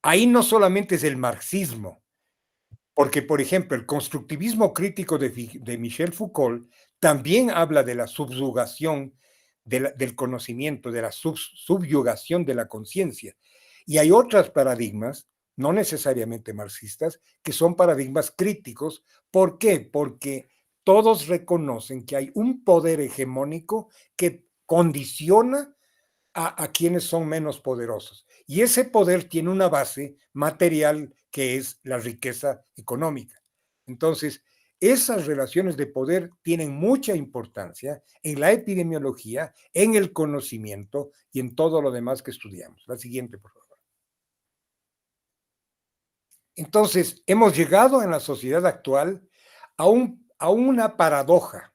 Ahí no solamente es el marxismo, porque, por ejemplo, el constructivismo crítico de Michel Foucault también habla de la subjugación del conocimiento, de la subyugación de la conciencia. Y hay otros paradigmas, no necesariamente marxistas, que son paradigmas críticos. ¿Por qué? Porque todos reconocen que hay un poder hegemónico que condiciona a quienes son menos poderosos. Y ese poder tiene una base material que es la riqueza económica. Entonces, esas relaciones de poder tienen mucha importancia en la epidemiología, en el conocimiento y en todo lo demás que estudiamos. La siguiente, por favor. Entonces, hemos llegado en la sociedad actual a una paradoja.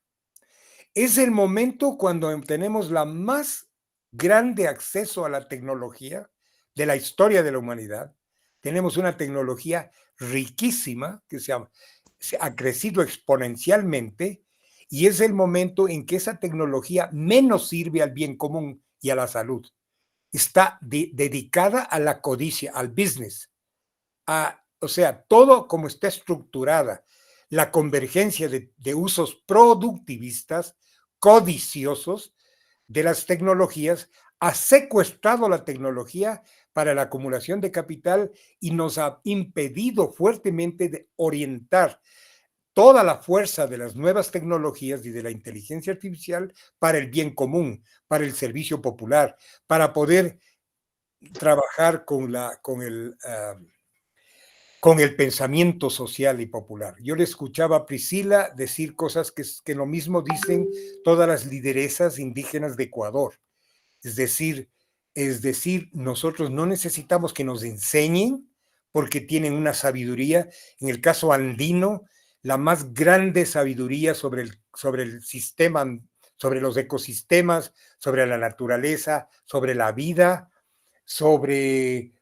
Es el momento cuando tenemos la más grande acceso a la tecnología de la historia de la humanidad. Tenemos una tecnología riquísima que se ha crecido exponencialmente, y es el momento en que esa tecnología menos sirve al bien común y a la salud. Está dedicada a la codicia, al business, o sea, todo como está estructurada, la convergencia de usos productivistas, codiciosos de las tecnologías, ha secuestrado la tecnología para la acumulación de capital y nos ha impedido fuertemente de orientar toda la fuerza de las nuevas tecnologías y de la inteligencia artificial para el bien común, para el servicio popular, para poder trabajar con el pensamiento social y popular. Yo le escuchaba a Priscila decir cosas que lo mismo dicen todas las lideresas indígenas de Ecuador. Es decir, nosotros no necesitamos que nos enseñen porque tienen una sabiduría, en el caso andino, la más grande sabiduría sobre el sistema, sobre los ecosistemas, sobre la naturaleza, sobre la vida, sobre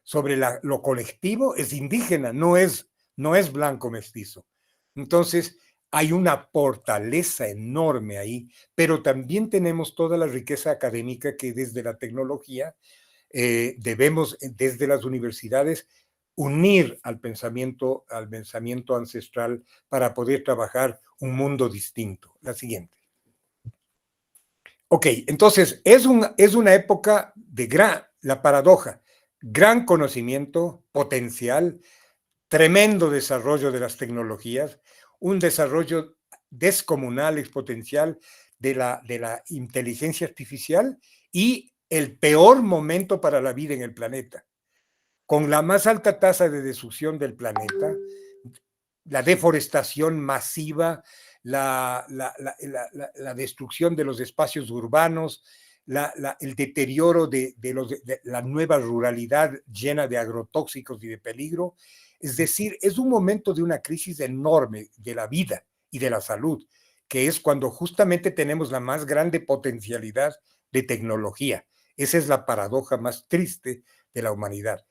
lo colectivo, es indígena, no es blanco mestizo. Entonces, hay una fortaleza enorme ahí, pero también tenemos toda la riqueza académica que desde la tecnología debemos, desde las universidades, unir al pensamiento ancestral para poder trabajar un mundo distinto. La siguiente. Ok, entonces es una época de la paradoja, gran conocimiento, potencial, tremendo desarrollo de las tecnologías, un desarrollo descomunal, exponencial de la inteligencia artificial y el peor momento para la vida en el planeta. Con la más alta tasa de destrucción del planeta, la deforestación masiva, la destrucción de los espacios urbanos, el deterioro de la nueva ruralidad llena de agrotóxicos y de peligro. Es decir, es un momento de una crisis enorme de la vida y de la salud, que es cuando justamente tenemos la más grande potencialidad de tecnología. Esa es la paradoja más triste de la humanidad.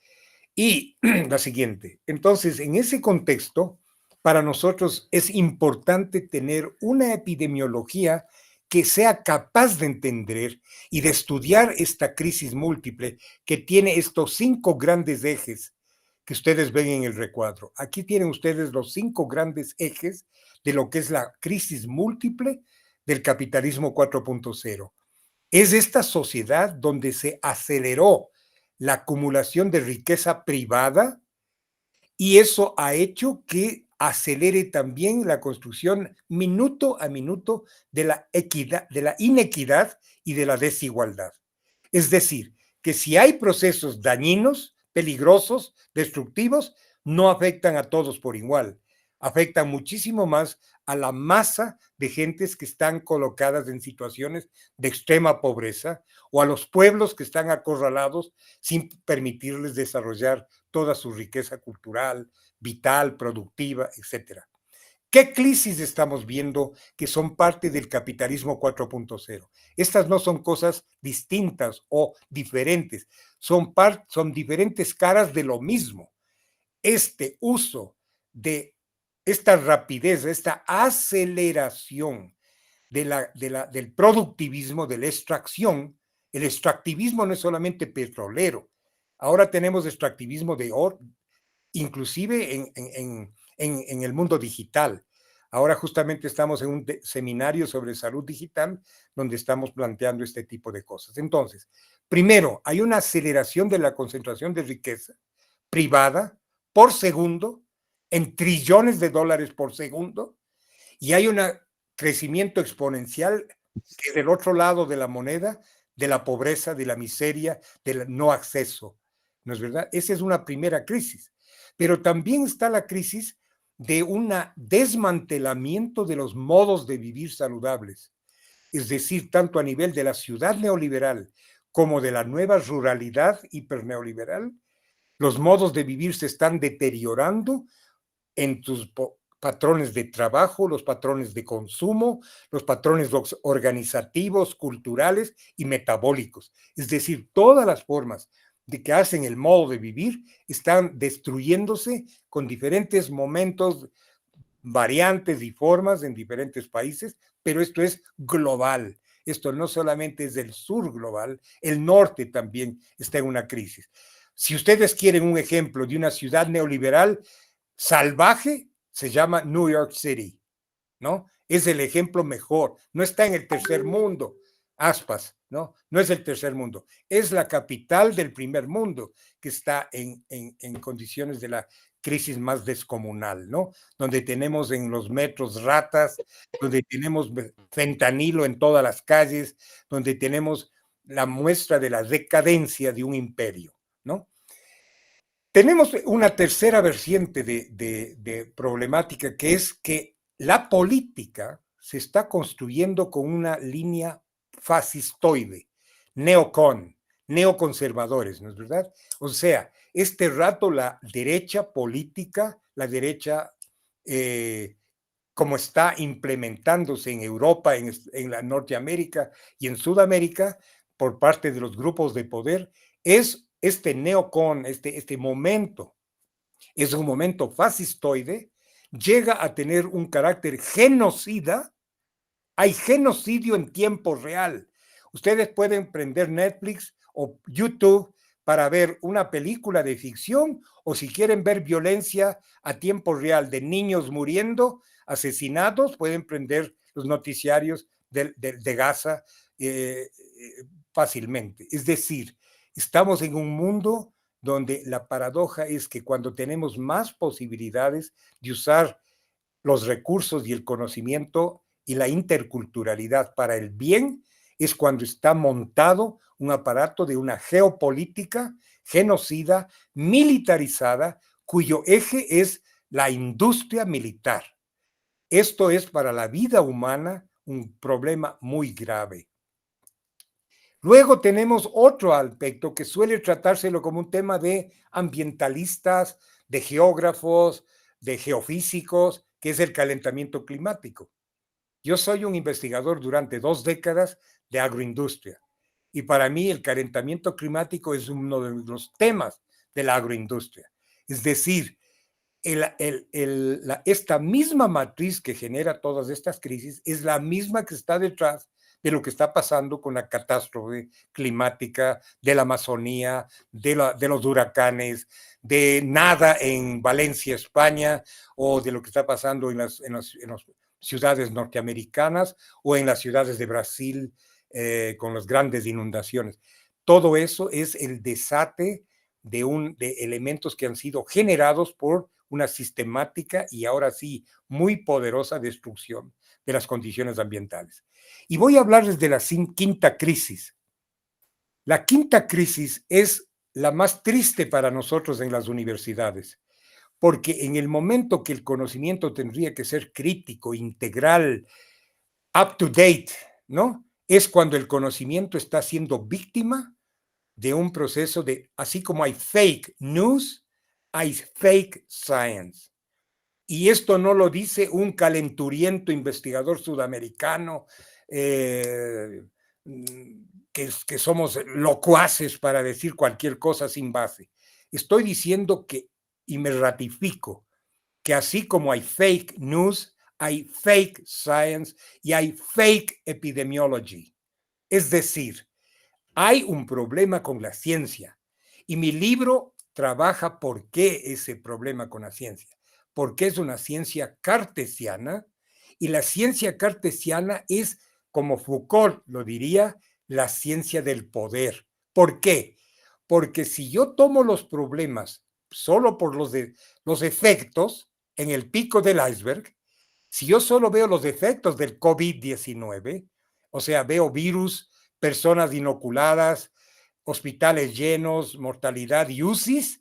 Y la siguiente. Entonces, en ese contexto, para nosotros es importante tener una epidemiología que sea capaz de entender y de estudiar esta crisis múltiple que tiene estos 5 grandes ejes que ustedes ven en el recuadro. Aquí tienen ustedes los 5 grandes ejes de lo que es la crisis múltiple del capitalismo 4.0. Es esta sociedad donde se aceleró la acumulación de riqueza privada y eso ha hecho que acelere también la construcción minuto a minuto de la equidad, de la inequidad y de la desigualdad. Es decir, que si hay procesos dañinos, peligrosos, destructivos, no afectan a todos por igual, afectan muchísimo más a la masa de gentes que están colocadas en situaciones de extrema pobreza o a los pueblos que están acorralados sin permitirles desarrollar toda su riqueza cultural, vital, productiva, etc. ¿Qué crisis estamos viendo que son parte del capitalismo 4.0? Estas no son cosas distintas o diferentes, son diferentes caras de lo mismo. Este uso de esta rapidez, esta aceleración del productivismo, de la extracción. El extractivismo no es solamente petrolero. Ahora tenemos extractivismo de oro, inclusive en el mundo digital. Ahora justamente estamos en un seminario sobre salud digital donde estamos planteando este tipo de cosas. Entonces, primero, hay una aceleración de la concentración de riqueza privada por segundo, en trillones de dólares por segundo, y hay un crecimiento exponencial que es el otro lado de la moneda, de la pobreza, de la miseria, del no acceso, ¿no es verdad? Esa es una primera crisis. Pero también está la crisis de un desmantelamiento de los modos de vivir saludables, es decir, tanto a nivel de la ciudad neoliberal como de la nueva ruralidad hiperneoliberal, los modos de vivir se están deteriorando en tus patrones de trabajo, los patrones de consumo, los patrones organizativos, culturales y metabólicos. Es decir, todas las formas de que hacen el modo de vivir están destruyéndose con diferentes momentos, variantes y formas en diferentes países, pero esto es global. Esto no solamente es del sur global, el norte también está en una crisis. Si ustedes quieren un ejemplo de una ciudad neoliberal salvaje, se llama New York City, ¿no? Es el ejemplo mejor. No está en el tercer mundo, aspas, ¿no? No es el tercer mundo. Es la capital del primer mundo que está en condiciones de la crisis más descomunal, ¿no? Donde tenemos en los metros ratas, donde tenemos fentanilo en todas las calles, donde tenemos la muestra de la decadencia de un imperio, ¿no? Tenemos una tercera vertiente de problemática, que es que la política se está construyendo con una línea fascistoide, neoconservadores, ¿no es verdad? O sea, este rato la derecha política, la derecha como está implementándose en Europa, en la Norteamérica y en Sudamérica, por parte de los grupos de poder, es este momento, es un momento fascistoide, llega a tener un carácter genocida. Hay genocidio en tiempo real. Ustedes pueden prender Netflix o YouTube para ver una película de ficción, o si quieren ver violencia a tiempo real de niños muriendo, asesinados, pueden prender los noticiarios de Gaza fácilmente. Es decir, estamos en un mundo donde la paradoja es que cuando tenemos más posibilidades de usar los recursos y el conocimiento y la interculturalidad para el bien, es cuando está montado un aparato de una geopolítica genocida, militarizada, cuyo eje es la industria militar. Esto es para la vida humana un problema muy grave. Luego tenemos otro aspecto que suele tratárselo como un tema de ambientalistas, de geógrafos, de geofísicos, que es el calentamiento climático. Yo soy un investigador durante 2 décadas de agroindustria, y para mí el calentamiento climático es uno de los temas de la agroindustria. Es decir, esta misma matriz que genera todas estas crisis es la misma que está detrás de lo que está pasando con la catástrofe climática de la Amazonía, de los huracanes, de nada en Valencia, España, o de lo que está pasando en las ciudades norteamericanas o en las ciudades de Brasil con las grandes inundaciones. Todo eso es el desate de elementos que han sido generados por una sistemática y ahora sí muy poderosa destrucción de las condiciones ambientales. Y voy a hablarles de la quinta crisis. La quinta crisis es la más triste para nosotros en las universidades, porque en el momento que el conocimiento tendría que ser crítico, integral, up to date, ¿no? Es cuando el conocimiento está siendo víctima de un proceso de, así como hay fake news, hay fake science. Y esto no lo dice un calenturiento investigador sudamericano que somos locuaces para decir cualquier cosa sin base. Estoy diciendo que, y me ratifico, que así como hay fake news, hay fake science y hay fake epidemiology. Es decir, hay un problema con la ciencia, y mi libro trabaja por qué ese problema con la ciencia, porque es una ciencia cartesiana, y la ciencia cartesiana es, como Foucault lo diría, la ciencia del poder. ¿Por qué? Porque si yo tomo los problemas solo por los efectos en el pico del iceberg, si yo solo veo los efectos del COVID-19, O sea, veo virus, personas inoculadas, hospitales llenos, mortalidad y UCIs.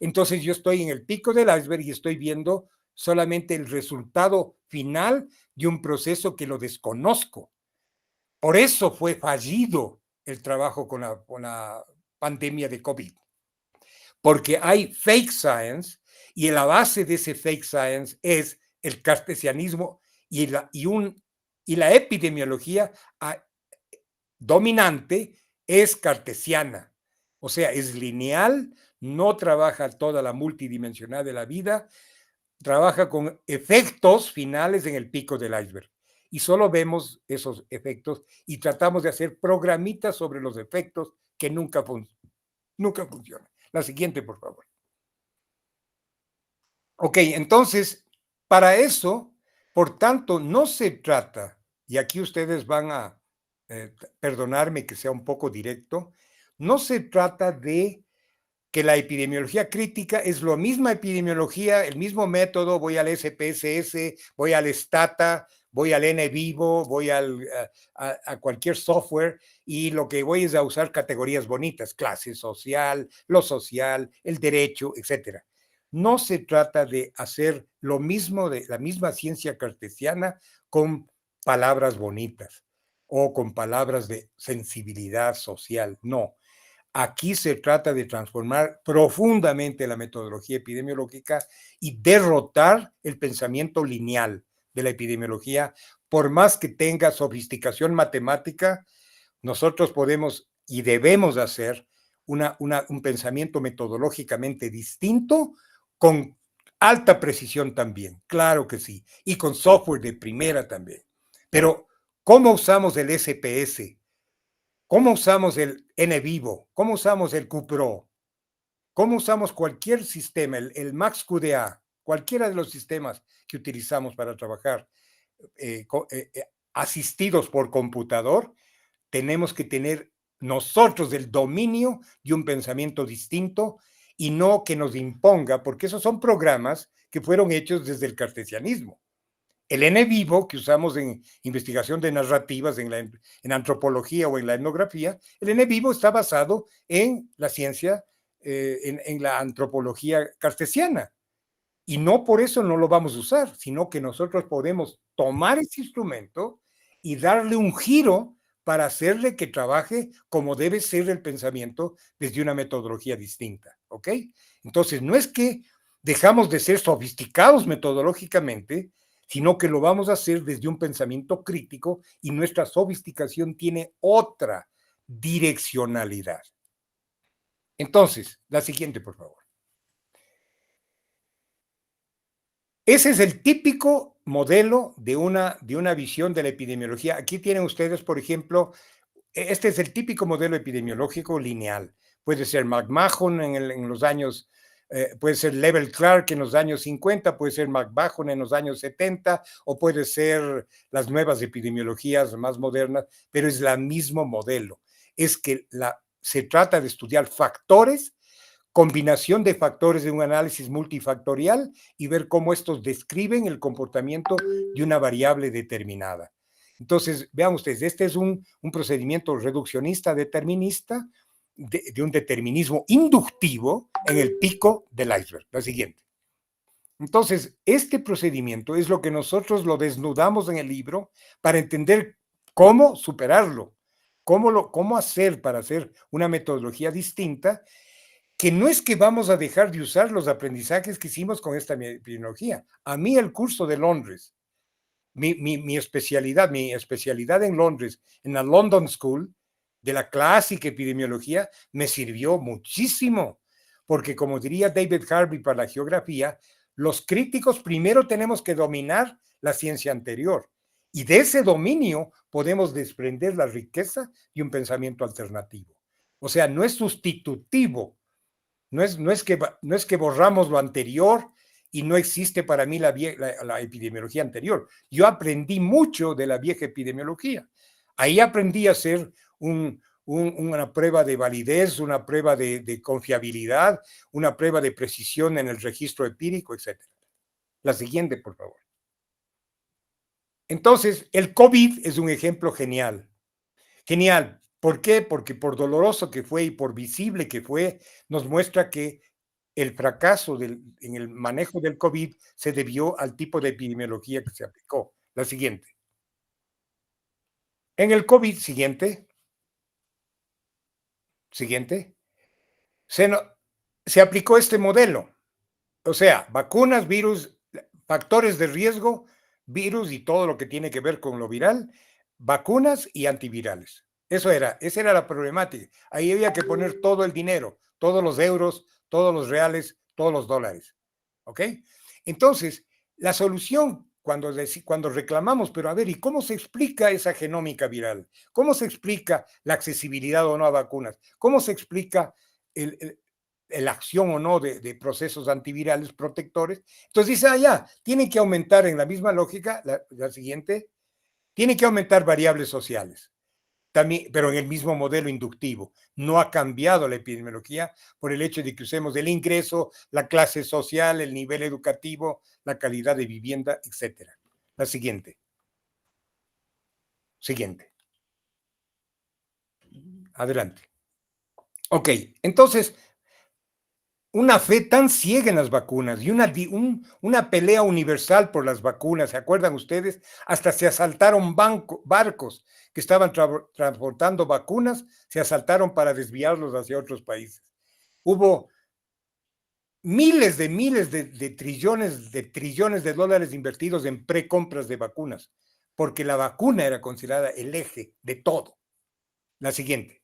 Entonces yo estoy en el pico del iceberg y estoy viendo solamente el resultado final de un proceso que lo desconozco. Por eso fue fallido el trabajo con la pandemia de COVID. Porque hay fake science y la base de ese fake science es el cartesianismo y la epidemiología dominante es cartesiana. O sea, es lineal, no trabaja toda la multidimensional de la vida, trabaja con efectos finales en el pico del iceberg. Y solo vemos esos efectos y tratamos de hacer programitas sobre los efectos que nunca funcionan. La siguiente, por favor. Ok, entonces, para eso, por tanto, no se trata, y aquí ustedes van a perdonarme que sea un poco directo, no se trata de que la epidemiología crítica es la misma epidemiología, el mismo método, voy al SPSS, voy al Stata, voy al NVivo, voy a cualquier software y lo que voy es a usar categorías bonitas, clase social, lo social, el derecho, etcétera. No se trata de hacer lo mismo de la misma ciencia cartesiana con palabras bonitas o con palabras de sensibilidad social, no. Aquí se trata de transformar profundamente la metodología epidemiológica y derrotar el pensamiento lineal de la epidemiología. Por más que tenga sofisticación matemática, nosotros podemos y debemos hacer un pensamiento metodológicamente distinto con alta precisión también, claro que sí, y con software de primera también. Pero, ¿cómo usamos el SPS? ¿Cómo usamos el NVivo? ¿Cómo usamos el QPRO? ¿Cómo usamos cualquier sistema, el MaxQDA, cualquiera de los sistemas que utilizamos para trabajar asistidos por computador? Tenemos que tener nosotros el dominio de un pensamiento distinto y no que nos imponga, porque esos son programas que fueron hechos desde el cartesianismo. El NVivo, que usamos en investigación de narrativas, en antropología o en la etnografía, el NVivo está basado en la ciencia, en la antropología cartesiana. Y no por eso no lo vamos a usar, sino que nosotros podemos tomar ese instrumento y darle un giro para hacerle que trabaje como debe ser el pensamiento desde una metodología distinta, ¿ok? Entonces, no es que dejamos de ser sofisticados metodológicamente, sino que lo vamos a hacer desde un pensamiento crítico y nuestra sofisticación tiene otra direccionalidad. Entonces, la siguiente, por favor. Ese es el típico modelo de una visión de la epidemiología. Aquí tienen ustedes, por ejemplo, este es el típico modelo epidemiológico lineal. Puede ser McMahon en los años, puede ser Level Clark en los años 50, puede ser McMahon en los años 70, o puede ser las nuevas epidemiologías más modernas, pero es el mismo modelo. Es que se trata de estudiar factores, combinación de factores de un análisis multifactorial y ver cómo estos describen el comportamiento de una variable determinada. Entonces, vean ustedes, este es un procedimiento reduccionista determinista de un determinismo inductivo en el pico del iceberg. La siguiente. Entonces, este procedimiento es lo que nosotros lo desnudamos en el libro para entender cómo superarlo, cómo hacer para hacer una metodología distinta, que no es que vamos a dejar de usar los aprendizajes que hicimos con esta epidemiología. A mí el curso de Londres, mi especialidad en Londres, en la London School, de la clásica epidemiología, me sirvió muchísimo, porque como diría David Harvey para la geografía, los críticos primero tenemos que dominar la ciencia anterior, y de ese dominio podemos desprender la riqueza de un pensamiento alternativo. O sea, no es sustitutivo. No es que borramos lo anterior y no existe para mí la epidemiología anterior. Yo aprendí mucho de la vieja epidemiología. Ahí aprendí a hacer una prueba de validez, una prueba de confiabilidad, una prueba de precisión en el registro empírico, etc. La siguiente, por favor. Entonces, el COVID es un ejemplo genial. Genial. ¿Por qué? Porque por doloroso que fue y por visible que fue, nos muestra que el fracaso en el manejo del COVID se debió al tipo de epidemiología que se aplicó. La siguiente. En el COVID siguiente, se aplicó este modelo. O sea, vacunas, virus, factores de riesgo, virus y todo lo que tiene que ver con lo viral, vacunas y antivirales. Esa era la problemática. Ahí había que poner todo el dinero, todos los euros, todos los reales, todos los dólares. ¿Ok? Entonces, la solución cuando reclamamos, pero a ver, ¿y cómo se explica esa genómica viral? ¿Cómo se explica la accesibilidad o no a vacunas? ¿Cómo se explica la acción o no de procesos antivirales protectores? Entonces dice, ya, tiene que aumentar en la misma lógica, la siguiente, tiene que aumentar variables sociales. También, pero en el mismo modelo inductivo. No ha cambiado la epidemiología por el hecho de que usemos el ingreso, la clase social, el nivel educativo, la calidad de vivienda, etc. La siguiente. Adelante. Ok, entonces, una fe tan ciega en las vacunas y una pelea universal por las vacunas, ¿se acuerdan ustedes? Hasta se asaltaron barcos que estaban transportando vacunas, se asaltaron para desviarlos hacia otros países. Hubo miles de trillones de dólares invertidos en precompras de vacunas, porque la vacuna era considerada el eje de todo. La siguiente.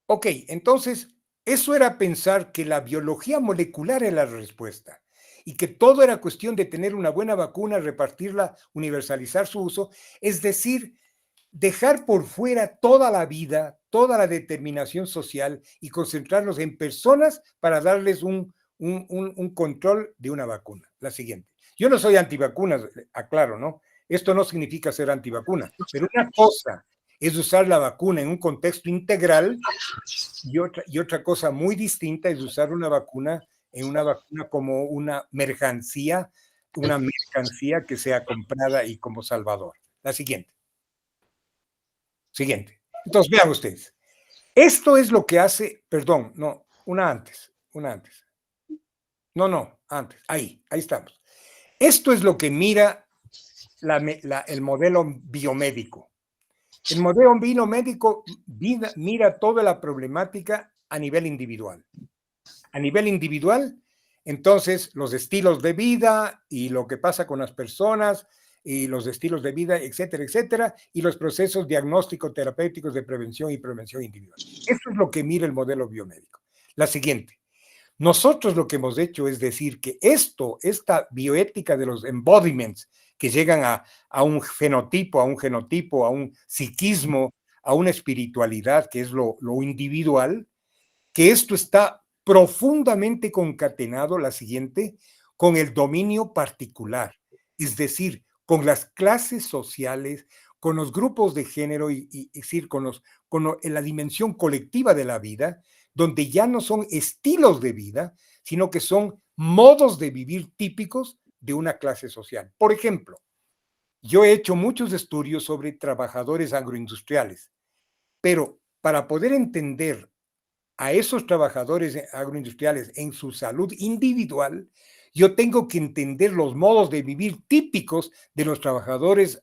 Ok, entonces, eso era pensar que la biología molecular era la respuesta y que todo era cuestión de tener una buena vacuna, repartirla, universalizar su uso, es decir, dejar por fuera toda la vida, toda la determinación social y concentrarnos en personas para darles un control de una vacuna. La siguiente. Yo no soy antivacunas, aclaro, ¿no? Esto no significa ser antivacuna, pero una cosa es usar la vacuna en un contexto integral y otra cosa muy distinta es usar una vacuna como una mercancía que sea comprada y como salvador. La siguiente. Entonces, vean ustedes. Esto es lo que hace, perdón, no, una antes. No, antes. Ahí estamos. Esto es lo que mira el modelo biomédico. El modelo biomédico mira toda la problemática a nivel individual. A nivel individual, entonces, los estilos de vida y lo que pasa con las personas y los estilos de vida, etcétera, etcétera, y los procesos diagnósticos terapéuticos de prevención y prevención individual. Eso es lo que mira el modelo biomédico. La siguiente. Nosotros lo que hemos hecho es decir que esta bioética de los embodiments que llegan a un fenotipo, a un psiquismo, a una espiritualidad que es lo individual, que esto está profundamente concatenado, la siguiente, con el dominio particular, es decir, con las clases sociales, con los grupos de género y decir, en la dimensión colectiva de la vida, donde ya no son estilos de vida, sino que son modos de vivir típicos de una clase social. Por ejemplo, yo he hecho muchos estudios sobre trabajadores agroindustriales, pero para poder entender a esos trabajadores agroindustriales en su salud individual, yo tengo que entender los modos de vivir típicos de los trabajadores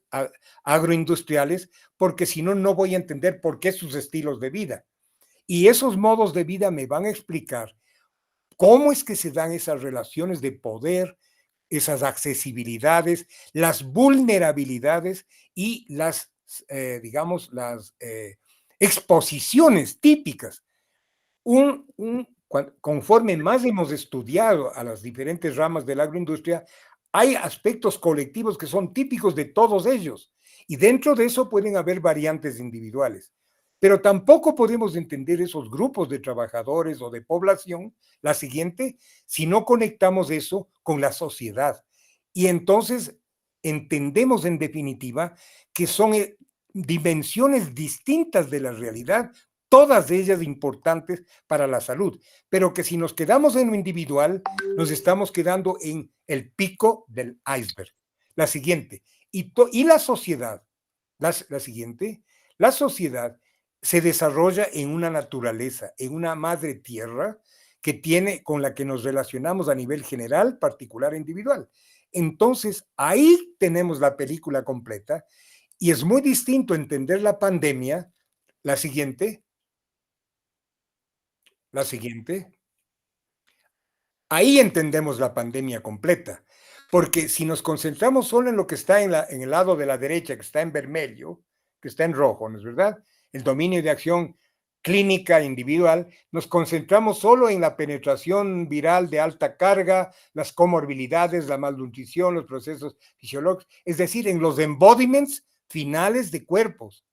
agroindustriales, porque si no, no voy a entender por qué sus estilos de vida. Y esos modos de vida me van a explicar cómo es que se dan esas relaciones de poder, esas accesibilidades, las vulnerabilidades y las exposiciones típicas. Conforme más hemos estudiado a las diferentes ramas de la agroindustria, hay aspectos colectivos que son típicos de todos ellos, y dentro de eso pueden haber variantes individuales. Pero tampoco podemos entender esos grupos de trabajadores o de población, la siguiente, si no conectamos eso con la sociedad. Y entonces entendemos en definitiva que son dimensiones distintas de la realidad, todas ellas importantes para la salud, pero que si nos quedamos en lo individual, nos estamos quedando en el pico del iceberg. La siguiente, y la sociedad, la siguiente, la sociedad se desarrolla en una naturaleza, en una madre tierra que tiene, con la que nos relacionamos a nivel general, particular e individual. Entonces, ahí tenemos la película completa y es muy distinto entender la pandemia. La siguiente. Ahí entendemos la pandemia completa, porque si nos concentramos solo en lo que está en el lado de la derecha, que está en vermelho, que está en rojo, ¿no es verdad? El dominio de acción clínica individual, nos concentramos solo en la penetración viral de alta carga, las comorbilidades, la malnutrición, los procesos fisiológicos, es decir, en los embodiments finales de cuerpos.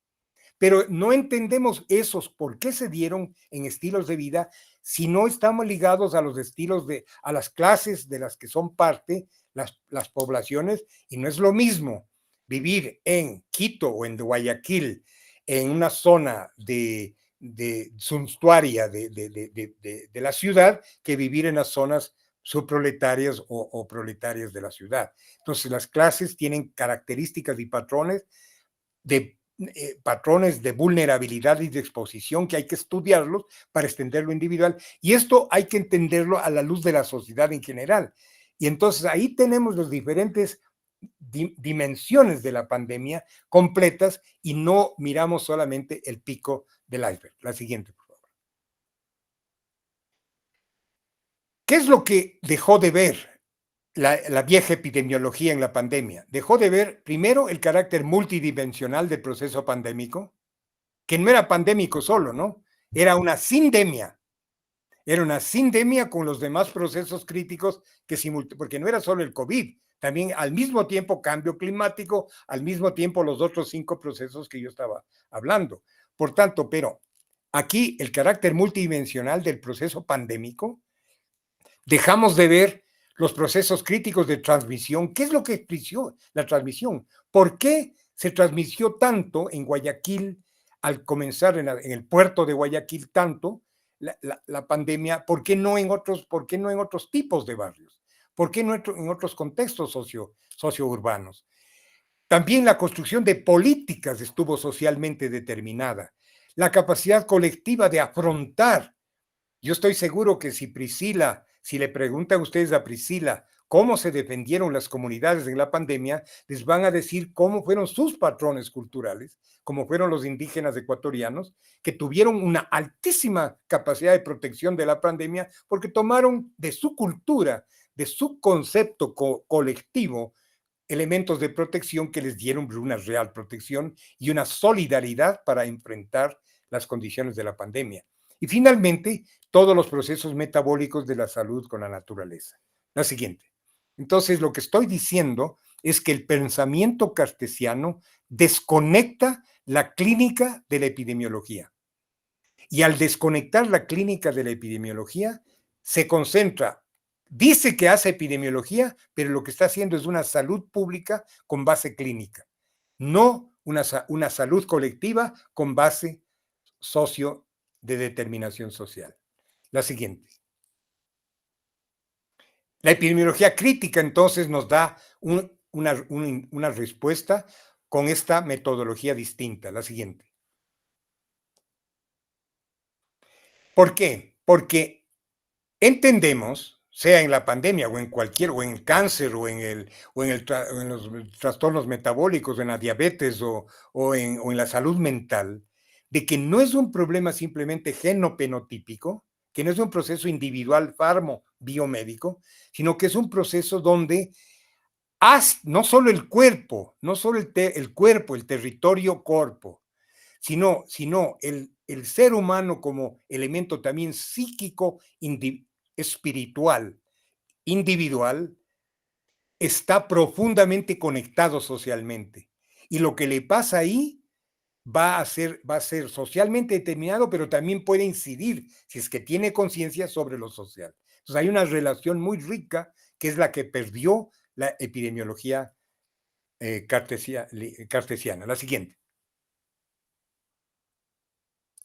Pero no entendemos esos por qué se dieron en estilos de vida si no estamos ligados a los estilos a las clases de las que son parte las poblaciones, y no es lo mismo vivir en Quito o en Guayaquil, en una zona de suntuaria de la ciudad, que vivir en las zonas subproletarias o proletarias de la ciudad. Entonces, las clases tienen características y patrones de vulnerabilidad y de exposición que hay que estudiarlos para extender lo individual, y esto hay que entenderlo a la luz de la sociedad en general. Y entonces ahí tenemos las diferentes dimensiones de la pandemia completas y no miramos solamente el pico del iceberg. La siguiente, por favor. ¿Qué es lo que dejó de ver la vieja epidemiología en la pandemia? Dejó de ver, primero, el carácter multidimensional del proceso pandémico, que no era pandémico solo, ¿no? Era una sindemia. Era una sindemia con los demás procesos críticos porque no era solo el COVID, también al mismo tiempo cambio climático, al mismo tiempo los otros 5 procesos que yo estaba hablando. Por tanto, pero aquí el carácter multidimensional del proceso pandémico, dejamos de ver los procesos críticos de transmisión. ¿Qué es lo que explició la transmisión? ¿Por qué se transmitió tanto en Guayaquil al comenzar en el puerto de Guayaquil tanto la pandemia? ¿Por qué no en otros tipos de barrios? ¿Por qué no en otros contextos sociourbanos? También la construcción de políticas estuvo socialmente determinada. La capacidad colectiva de afrontar. Yo estoy seguro que si le preguntan ustedes a Priscila cómo se defendieron las comunidades en la pandemia, les van a decir cómo fueron sus patrones culturales, como fueron los indígenas ecuatorianos, que tuvieron una altísima capacidad de protección de la pandemia porque tomaron de su cultura, de su concepto colectivo, elementos de protección que les dieron una real protección y una solidaridad para enfrentar las condiciones de la pandemia. Y finalmente, todos los procesos metabólicos de la salud con la naturaleza. La siguiente. Entonces, lo que estoy diciendo es que el pensamiento cartesiano desconecta la clínica de la epidemiología. Y al desconectar la clínica de la epidemiología, se concentra, dice que hace epidemiología, pero lo que está haciendo es una salud pública con base clínica, no una salud colectiva con base de determinación social. La siguiente. La epidemiología crítica entonces nos da una respuesta con esta metodología distinta. La siguiente. ¿Por qué? Porque entendemos, sea en la pandemia o en el cáncer o en los trastornos metabólicos, en la diabetes o en la salud mental, de que no es un problema simplemente genopenotípico, que no es un proceso individual biomédico, sino que es un proceso donde no solo el cuerpo, el territorio corpo, sino el ser humano como elemento también psíquico, espiritual, individual, está profundamente conectado socialmente. Y lo que le pasa ahí va a ser socialmente determinado, pero también puede incidir, si es que tiene conciencia, sobre lo social. Entonces hay una relación muy rica que es la que perdió la epidemiología cartesiana. La siguiente.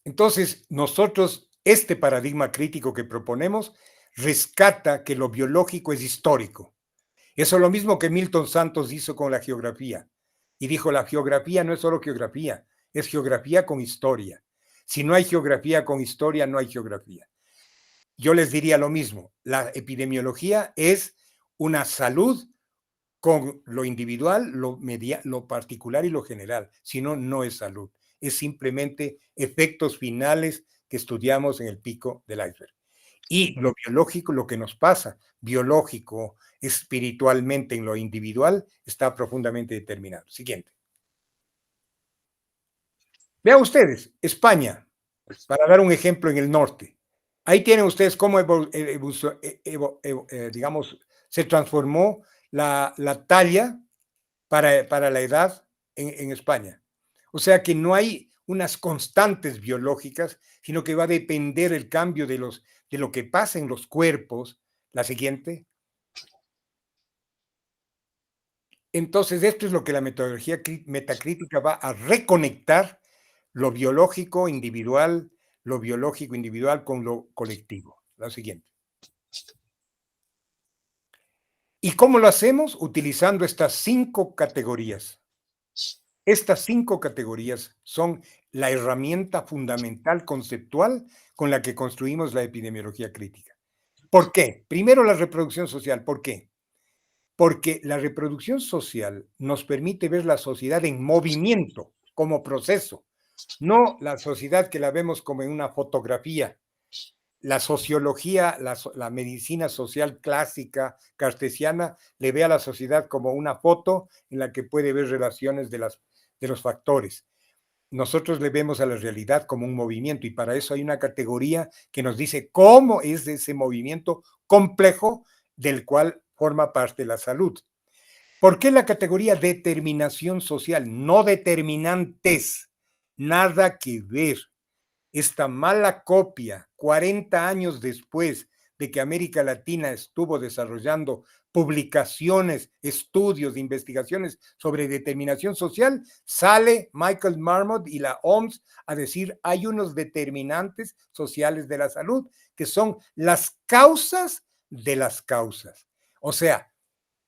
Entonces, nosotros, este paradigma crítico que proponemos, rescata que lo biológico es histórico. Eso es lo mismo que Milton Santos hizo con la geografía. Y dijo, la geografía no es solo geografía, es geografía con historia. Si no hay geografía con historia, no hay geografía. Yo les diría lo mismo, la epidemiología es una salud con lo individual, lo particular y lo general. Si no, no es salud. Es simplemente efectos finales que estudiamos en el pico del iceberg. Y lo biológico, lo que nos pasa, biológico, espiritualmente en lo individual, está profundamente determinado. Siguiente. Vean ustedes, España, para dar un ejemplo en el norte. Ahí tienen ustedes cómo, digamos, se transformó la talla para la edad en España. O sea que no hay unas constantes biológicas, sino que va a depender el cambio de lo que pasa en los cuerpos. La siguiente. Entonces, esto es lo que la metodología metacrítica va a reconectar lo biológico individual con lo colectivo. La siguiente. ¿Y cómo lo hacemos? Utilizando estas 5 categorías. Estas 5 categorías son la herramienta fundamental conceptual con la que construimos la epidemiología crítica. ¿Por qué? Primero, la reproducción social. ¿Por qué? Porque la reproducción social nos permite ver la sociedad en movimiento, como proceso, no la sociedad que la vemos como en una fotografía. La sociología, la medicina social clásica, cartesiana, le ve a la sociedad como una foto en la que puede ver relaciones de los factores. Nosotros le vemos a la realidad como un movimiento y para eso hay una categoría que nos dice cómo es ese movimiento complejo del cual forma parte la salud. ¿Por qué la categoría determinación social? No determinantes, nada que ver. Esta mala copia, 40 años después de que América Latina estuvo desarrollando publicaciones, estudios, investigaciones sobre determinación social, sale Michael Marmot y la OMS a decir hay unos determinantes sociales de la salud que son las causas de las causas. O sea,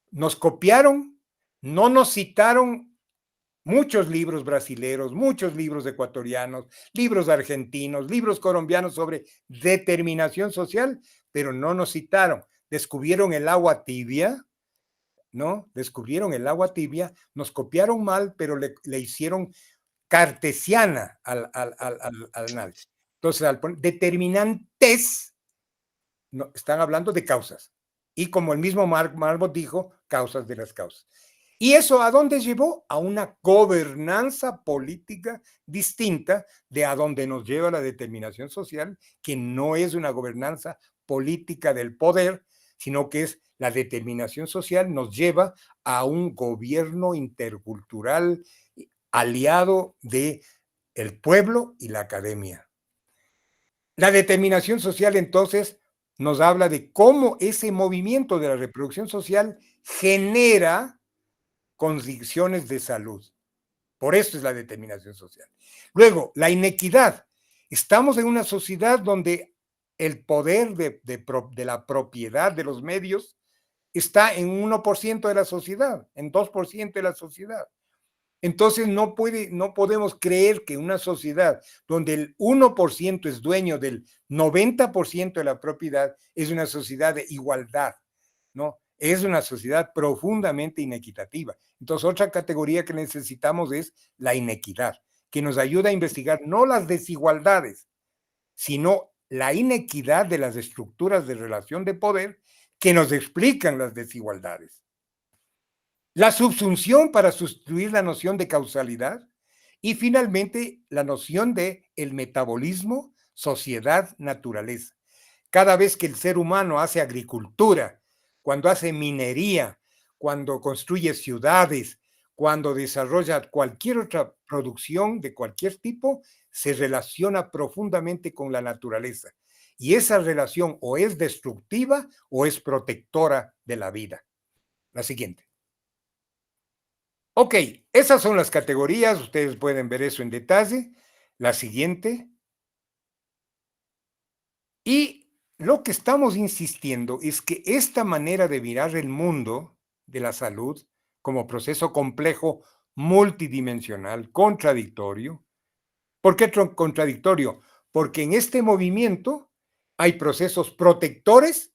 nos copiaron, no nos citaron muchos libros brasileros, muchos libros ecuatorianos, libros argentinos, libros colombianos sobre determinación social, pero no nos citaron. Descubrieron el agua tibia, ¿no? Descubrieron el agua tibia, nos copiaron mal, pero le hicieron cartesiana al análisis. Entonces, al poner determinantes, no, están hablando de causas. Y como el mismo Marmot dijo, causas de las causas. ¿Y eso a dónde llevó? A una gobernanza política distinta de a dónde nos lleva la determinación social, que no es una gobernanza política del poder, sino que es la determinación social nos lleva a un gobierno intercultural aliado de el pueblo y la academia. La determinación social, entonces, nos habla de cómo ese movimiento de la reproducción social genera condiciones de salud. Por eso es la determinación social. Luego, la inequidad. Estamos en una sociedad donde el poder de la propiedad de los medios está en 1% de la sociedad, en 2% de la sociedad. Entonces no podemos creer que una sociedad donde el 1% es dueño del 90% de la propiedad es una sociedad de igualdad, ¿no? Es una sociedad profundamente inequitativa. Entonces, otra categoría que necesitamos es la inequidad, que nos ayuda a investigar no las desigualdades, sino la inequidad de las estructuras de relación de poder que nos explican las desigualdades. La subsunción para sustituir la noción de causalidad y finalmente la noción de el metabolismo, sociedad, naturaleza. Cada vez que el ser humano hace agricultura, cuando hace minería, cuando construye ciudades, cuando desarrolla cualquier otra producción de cualquier tipo, se relaciona profundamente con la naturaleza. Y esa relación o es destructiva o es protectora de la vida. La siguiente. Ok, esas son las categorías, ustedes pueden ver eso en detalle. La siguiente. Y lo que estamos insistiendo es que esta manera de mirar el mundo de la salud como proceso complejo multidimensional, contradictorio. ¿Por qué contradictorio? Porque en este movimiento hay procesos protectores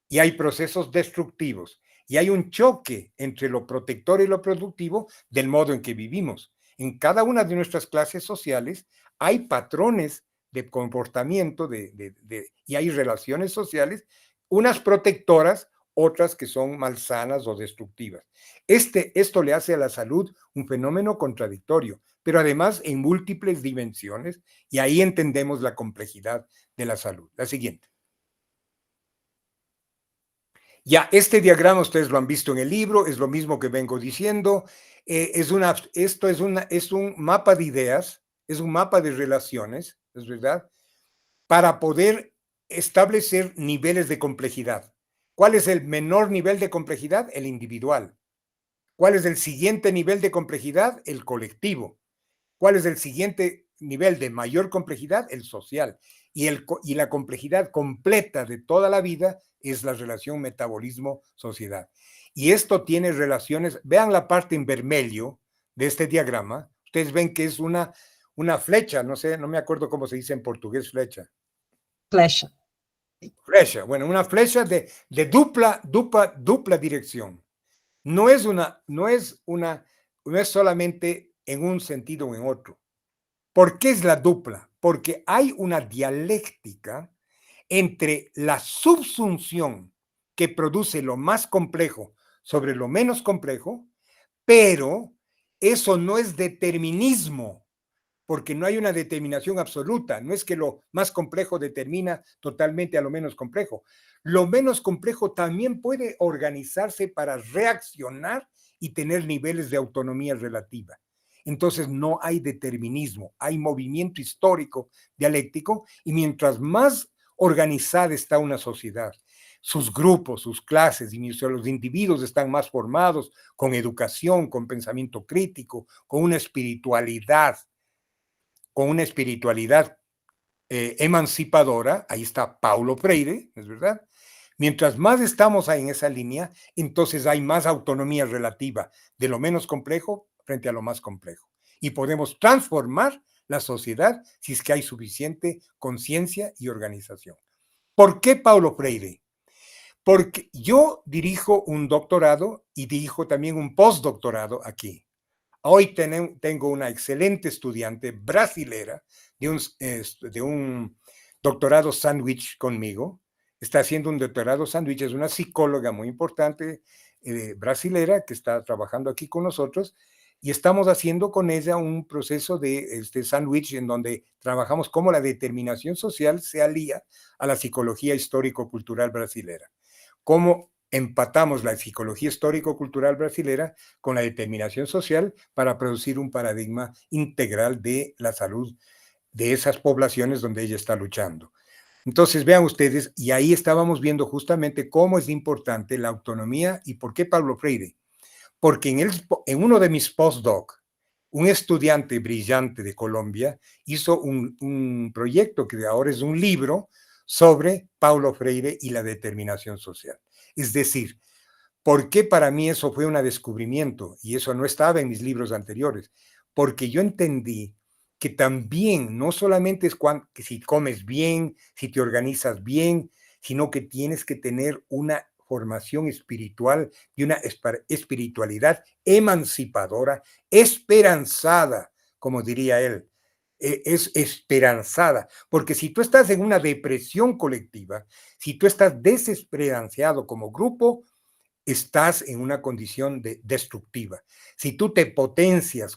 y hay procesos destructivos. Y hay un choque entre lo protector y lo productivo del modo en que vivimos. En cada una de nuestras clases sociales hay patrones de comportamiento y hay relaciones sociales, unas protectoras, otras que son malsanas o destructivas. Esto le hace a la salud un fenómeno contradictorio, pero además en múltiples dimensiones, y ahí entendemos la complejidad de la salud. La siguiente. Ya, este diagrama ustedes lo han visto en el libro, es lo mismo que vengo diciendo. Esto es un mapa de ideas, es un mapa de relaciones, ¿es verdad? Para poder establecer niveles de complejidad. ¿Cuál es el menor nivel de complejidad? El individual. ¿Cuál es el siguiente nivel de complejidad? El colectivo. ¿Cuál es el siguiente nivel de mayor complejidad? El social. Y la complejidad completa de toda la vida es la relación metabolismo-sociedad. Y esto tiene relaciones, vean la parte en vermelho de este diagrama, ustedes ven que es una flecha, no sé, no me acuerdo cómo se dice en portugués flecha. Flecha. Flecha, bueno, una flecha de dupla dirección. No es solamente en un sentido o en otro. ¿Por qué es la dupla? Porque hay una dialéctica entre la subsunción que produce lo más complejo sobre lo menos complejo, pero eso no es determinismo, porque no hay una determinación absoluta. No es que lo más complejo determina totalmente a lo menos complejo. Lo menos complejo también puede organizarse para reaccionar y tener niveles de autonomía relativa. Entonces no hay determinismo, hay movimiento histórico dialéctico, y mientras más organizada está una sociedad, sus grupos, sus clases y los individuos están más formados con educación, con pensamiento crítico, con una espiritualidad emancipadora, ahí está Paulo Freire, ¿es verdad? Mientras más estamos ahí en esa línea, entonces hay más autonomía relativa de lo menos complejo frente a lo más complejo. Y podemos transformar la sociedad si es que hay suficiente conciencia y organización. ¿Por qué Paulo Freire? Porque yo dirijo un doctorado y dirijo también un postdoctorado aquí. Hoy tengo una excelente estudiante brasilera de un doctorado sándwich conmigo. Está haciendo un doctorado sándwich, es una psicóloga muy importante brasilera que está trabajando aquí con nosotros, y estamos haciendo con ella un proceso de sándwich en donde trabajamos cómo la determinación social se alía a la psicología histórico-cultural brasilera. Cómo empatamos la psicología histórico-cultural brasilera con la determinación social para producir un paradigma integral de la salud de esas poblaciones donde ella está luchando. Entonces, vean ustedes, y ahí estábamos viendo justamente cómo es importante la autonomía. ¿Y por qué Paulo Freire? Porque en uno de mis postdoc, un estudiante brillante de Colombia hizo un proyecto que ahora es un libro sobre Paulo Freire y la determinación social. Es decir, ¿por qué para mí eso fue un descubrimiento? Y eso no estaba en mis libros anteriores. Porque yo entendí que también no solamente es que si comes bien, si te organizas bien, sino que tienes que tener una formación espiritual y una espiritualidad emancipadora, esperanzada, como diría él. Es esperanzada, porque si tú estás en una depresión colectiva, si tú estás desesperanzado como grupo, estás en una condición destructiva. Si tú te potencias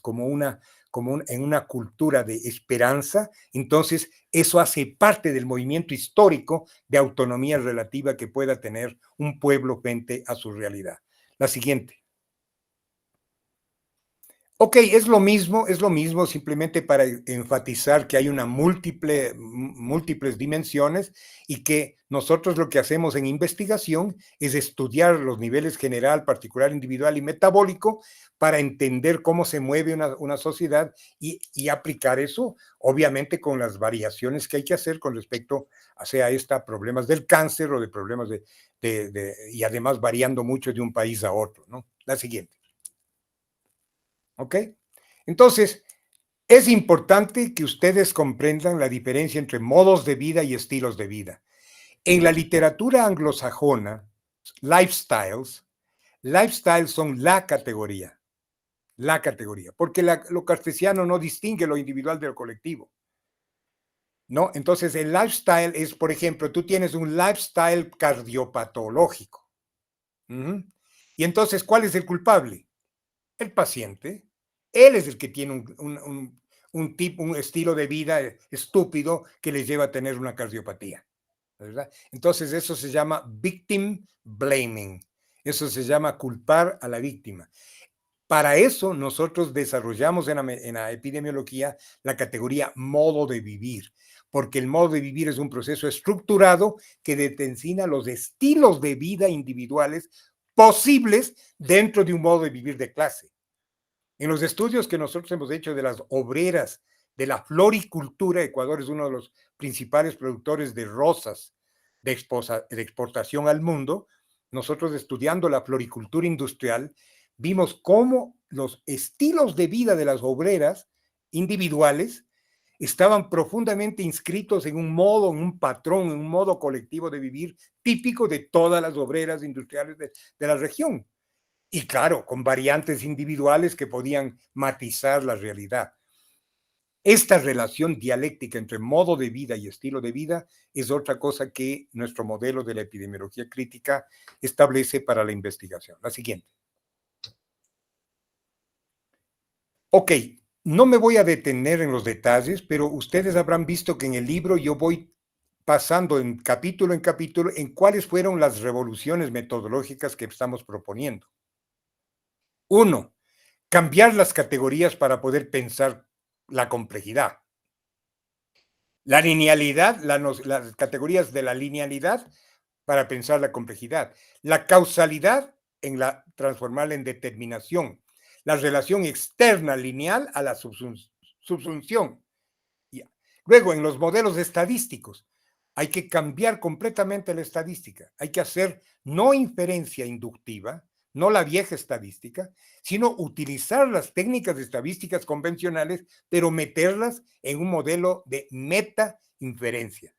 en una cultura de esperanza, entonces eso hace parte del movimiento histórico de autonomía relativa que pueda tener un pueblo frente a su realidad. La siguiente. Ok, es lo mismo, simplemente para enfatizar que hay múltiples dimensiones, y que nosotros lo que hacemos en investigación es estudiar los niveles general, particular, individual y metabólico para entender cómo se mueve una sociedad y aplicar eso, obviamente con las variaciones que hay que hacer con respecto a problemas del cáncer o de problemas y además variando mucho de un país a otro, ¿no? La siguiente. ¿Ok? Entonces, es importante que ustedes comprendan la diferencia entre modos de vida y estilos de vida. En la literatura anglosajona, lifestyles son la categoría, porque lo cartesiano no distingue lo individual de lo colectivo, ¿no? Entonces, el lifestyle es, por ejemplo, tú tienes un lifestyle cardiopatológico. Y entonces, ¿cuál es el culpable? El paciente. Él es el que tiene un estilo de vida estúpido que les lleva a tener una cardiopatía, ¿verdad? Entonces, eso se llama victim blaming. Eso se llama culpar a la víctima. Para eso nosotros desarrollamos en la epidemiología la categoría modo de vivir, porque el modo de vivir es un proceso estructurado que determina los estilos de vida individuales posibles dentro de un modo de vivir de clase. En los estudios que nosotros hemos hecho de las obreras de la floricultura, Ecuador es uno de los principales productores de rosas de exportación al mundo. Nosotros, estudiando la floricultura industrial, vimos cómo los estilos de vida de las obreras individuales estaban profundamente inscritos en un modo, en un patrón, en un modo colectivo de vivir típico de todas las obreras industriales de la región. Y claro, con variantes individuales que podían matizar la realidad. Esta relación dialéctica entre modo de vida y estilo de vida es otra cosa que nuestro modelo de la epidemiología crítica establece para la investigación. La siguiente. Ok, no me voy a detener en los detalles, pero ustedes habrán visto que en el libro yo voy pasando en capítulo en cuáles fueron las revoluciones metodológicas que estamos proponiendo. 1. Cambiar las categorías para poder pensar la complejidad. La linealidad, las categorías de la linealidad para pensar la complejidad. La causalidad, transformarla en determinación. La relación externa lineal a la subsunción. Luego, en los modelos estadísticos, hay que cambiar completamente la estadística. Hay que hacer no inferencia inductiva, no la vieja estadística, sino utilizar las técnicas estadísticas convencionales, pero meterlas en un modelo de meta-inferencia.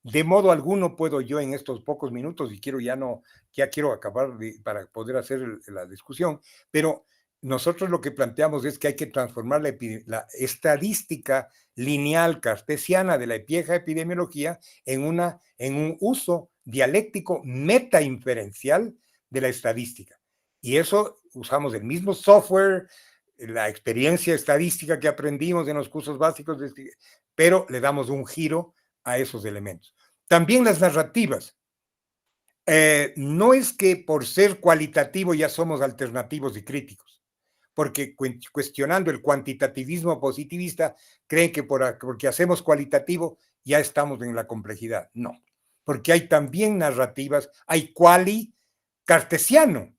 De modo alguno puedo yo en estos pocos minutos, y ya quiero acabar para poder hacer la discusión, pero nosotros lo que planteamos es que hay que transformar la estadística lineal cartesiana de la vieja epidemiología en un uso dialéctico meta-inferencial de la estadística. Y eso usamos el mismo software, la experiencia estadística que aprendimos en los cursos básicos, pero le damos un giro a esos elementos. También las narrativas. No es que por ser cualitativo ya somos alternativos y críticos, porque cuestionando el cuantitativismo positivista, creen que porque hacemos cualitativo ya estamos en la complejidad. No, porque hay también narrativas, hay quali cartesiano,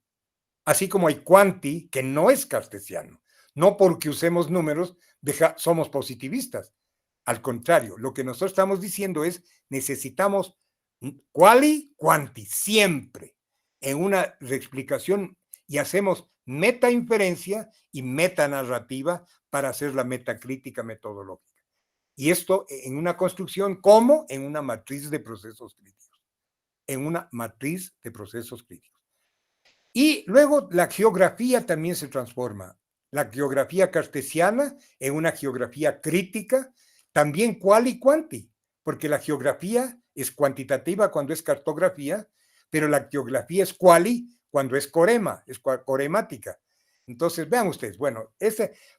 así como hay quanti, que no es cartesiano. No porque usemos números somos positivistas. Al contrario, lo que nosotros estamos diciendo es necesitamos quali, quanti, siempre en una reexplicación, y hacemos metainferencia y metanarrativa para hacer la metacrítica metodológica. Y esto en una construcción como en una matriz de procesos críticos. En una matriz de procesos críticos. Y luego la geografía también se transforma. La geografía cartesiana en una geografía crítica, también quali quanti, porque la geografía es cuantitativa cuando es cartografía, pero la geografía es quali cuando es corema, es coremática. Entonces, vean ustedes, bueno,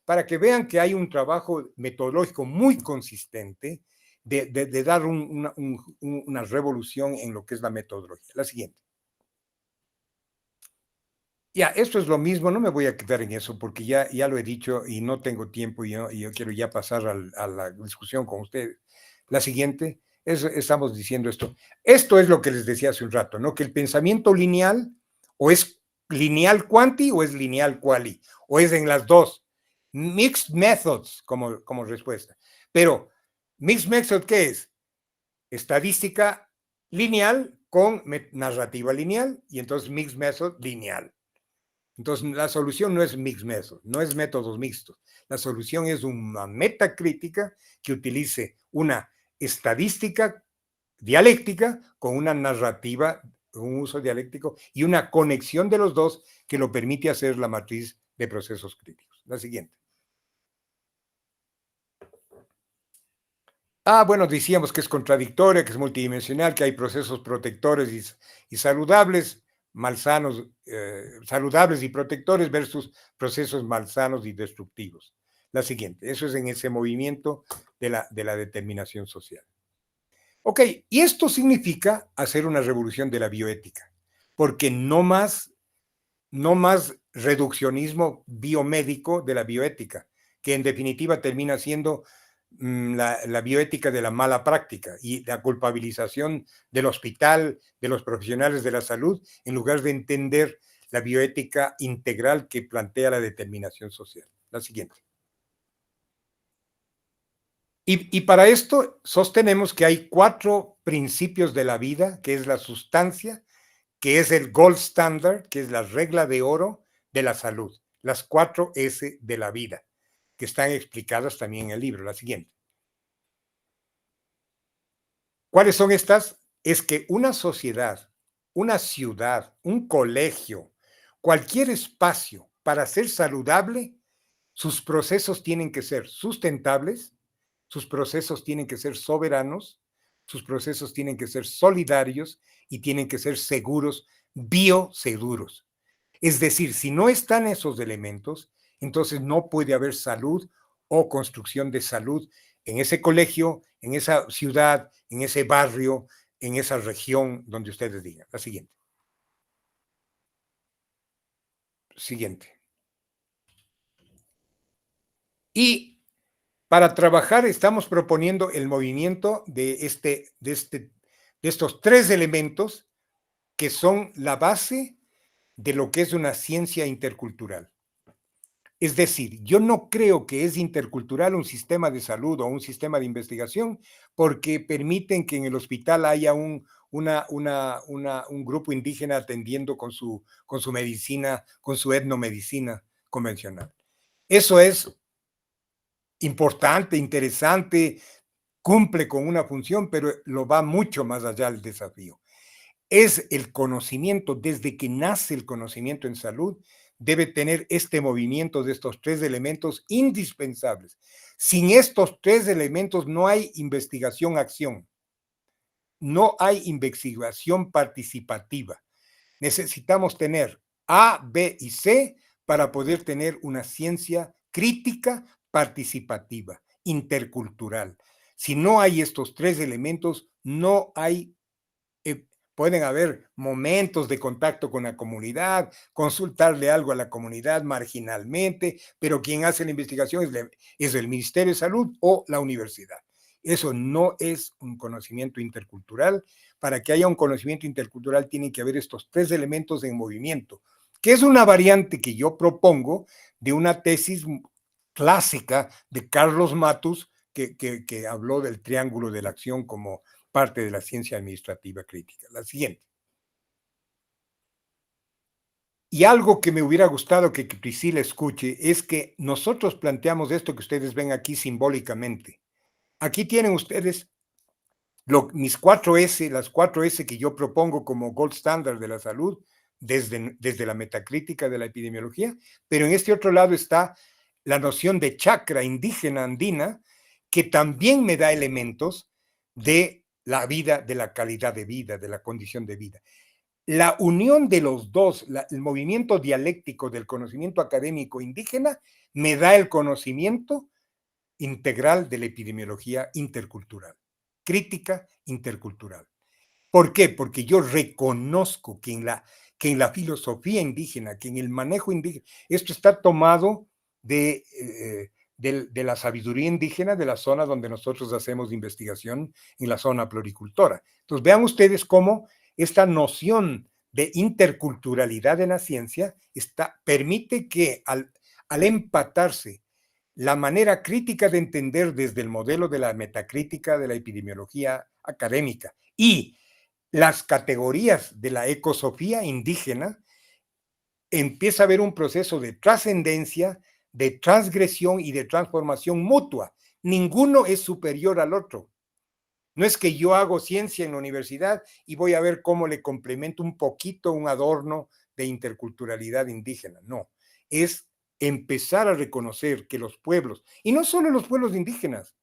para que vean que hay un trabajo metodológico muy consistente de dar una revolución en lo que es la metodología. La siguiente. Ya, esto es lo mismo, no me voy a quedar en eso porque ya lo he dicho y no tengo tiempo y yo quiero ya pasar a la discusión con ustedes. La siguiente, estamos diciendo esto. Esto es lo que les decía hace un rato, ¿no? Que el pensamiento lineal o es lineal quanti o es lineal quali, o es en las dos. Mixed methods como respuesta. Pero, mixed method, ¿qué es? Estadística lineal con narrativa lineal y entonces mixed method lineal. Entonces, la solución no es mixed method, no es métodos mixtos. La solución es una metacrítica que utilice una estadística dialéctica con una narrativa, un uso dialéctico y una conexión de los dos que lo permite hacer la matriz de procesos críticos. La siguiente. Bueno, decíamos que es contradictoria, que es multidimensional, que hay procesos protectores y saludables, malsanos, saludables y protectores versus procesos malsanos y destructivos. La siguiente, eso es en ese movimiento de la determinación social. Ok, y esto significa hacer una revolución de la bioética, porque no más reduccionismo biomédico de la bioética, que en definitiva termina siendo la bioética de la mala práctica y la culpabilización del hospital, de los profesionales de la salud, en lugar de entender la bioética integral que plantea la determinación social. La siguiente. Y para esto sostenemos que hay 4 principios de la vida, que es la sustancia, que es el gold standard, que es la regla de oro de la salud, las 4 S de la vida, que están explicadas también en el libro. La siguiente. ¿Cuáles son estas? Es que una sociedad, una ciudad, un colegio, cualquier espacio para ser saludable, sus procesos tienen que ser sustentables, sus procesos tienen que ser soberanos, sus procesos tienen que ser solidarios y tienen que ser seguros, bioseguros. Es decir, si no están esos elementos, entonces no puede haber salud o construcción de salud en ese colegio, en esa ciudad, en ese barrio, en esa región donde ustedes digan. La siguiente. Siguiente. Y para trabajar estamos proponiendo el movimiento de estos 3 elementos que son la base de lo que es una ciencia intercultural. Es decir, yo no creo que es intercultural un sistema de salud o un sistema de investigación porque permiten que en el hospital haya un grupo indígena atendiendo con su medicina, con su etnomedicina convencional. Eso es importante, interesante, cumple con una función, pero lo va mucho más allá del desafío. Es el conocimiento, desde que nace el conocimiento en salud, debe tener este movimiento de estos 3 elementos indispensables. Sin estos 3 elementos no hay investigación-acción, no hay investigación participativa. Necesitamos tener A, B y C para poder tener una ciencia crítica, participativa, intercultural. Si no hay estos 3 elementos, no hay pueden haber momentos de contacto con la comunidad, consultarle algo a la comunidad marginalmente, pero quien hace la investigación es el Ministerio de Salud o la universidad. Eso no es un conocimiento intercultural. Para que haya un conocimiento intercultural tienen que haber estos 3 elementos en movimiento, que es una variante que yo propongo de una tesis clásica de Carlos Matus, que habló del triángulo de la acción como parte de la ciencia administrativa crítica. La siguiente. Y algo que me hubiera gustado que Priscila escuche es que nosotros planteamos esto que ustedes ven aquí simbólicamente. Aquí tienen ustedes mis 4 S, las 4 S que yo propongo como gold standard de la salud desde la metacrítica de la epidemiología, pero en este otro lado está la noción de chakra indígena andina, que también me da elementos de la vida, de la calidad de vida, de la condición de vida. La unión de los dos, el movimiento dialéctico del conocimiento académico indígena, me da el conocimiento integral de la epidemiología intercultural, crítica intercultural. ¿Por qué? Porque yo reconozco que en la filosofía indígena, que en el manejo indígena, esto está tomado de la sabiduría indígena de la zona donde nosotros hacemos investigación, en la zona floricultora. Entonces, vean ustedes cómo esta noción de interculturalidad en la ciencia permite que al empatarse la manera crítica de entender desde el modelo de la metacrítica de la epidemiología académica y las categorías de la ecosofía indígena, empieza a haber un proceso de trascendencia, de transgresión y de transformación mutua. Ninguno es superior al otro. No es que yo hago ciencia en la universidad y voy a ver cómo le complemento un poquito, un adorno de interculturalidad indígena. No, es empezar a reconocer que los pueblos, y no solo los pueblos indígenas,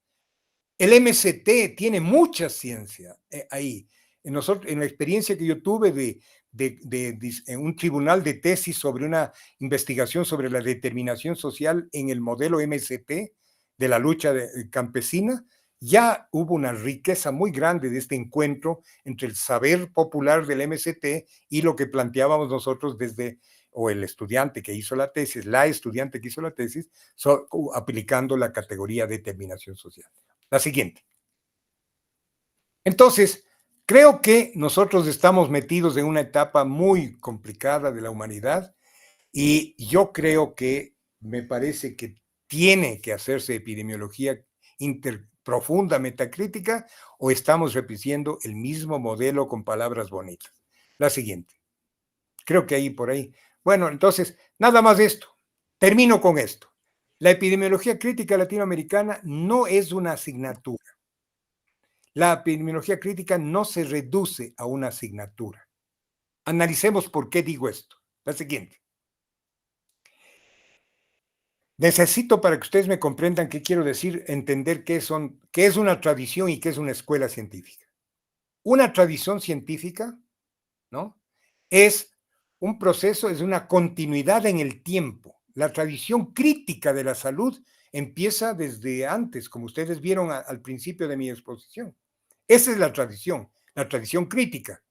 el MCT tiene mucha ciencia ahí. En la experiencia que yo tuve en un tribunal de tesis sobre una investigación sobre la determinación social en el modelo MCT de la lucha campesina, ya hubo una riqueza muy grande de este encuentro entre el saber popular del MCT y lo que planteábamos nosotros o el estudiante que hizo la tesis, la estudiante que hizo la tesis, aplicando la categoría determinación social. La siguiente. Entonces, creo que nosotros estamos metidos en una etapa muy complicada de la humanidad y yo creo que me parece que tiene que hacerse epidemiología profunda, metacrítica, o estamos repitiendo el mismo modelo con palabras bonitas. La siguiente. Creo que ahí por ahí. Bueno, entonces, nada más de esto. Termino con esto. La epidemiología crítica latinoamericana no es una asignatura. La epidemiología crítica no se reduce a una asignatura. Analicemos por qué digo esto. La siguiente. Necesito, para que ustedes me comprendan qué quiero decir, entender qué es una tradición y qué es una escuela científica. Una tradición científica, ¿no?, es un proceso, es una continuidad en el tiempo. La tradición crítica de la salud empieza desde antes, como ustedes vieron al principio de mi exposición. Esa es la tradición crítica.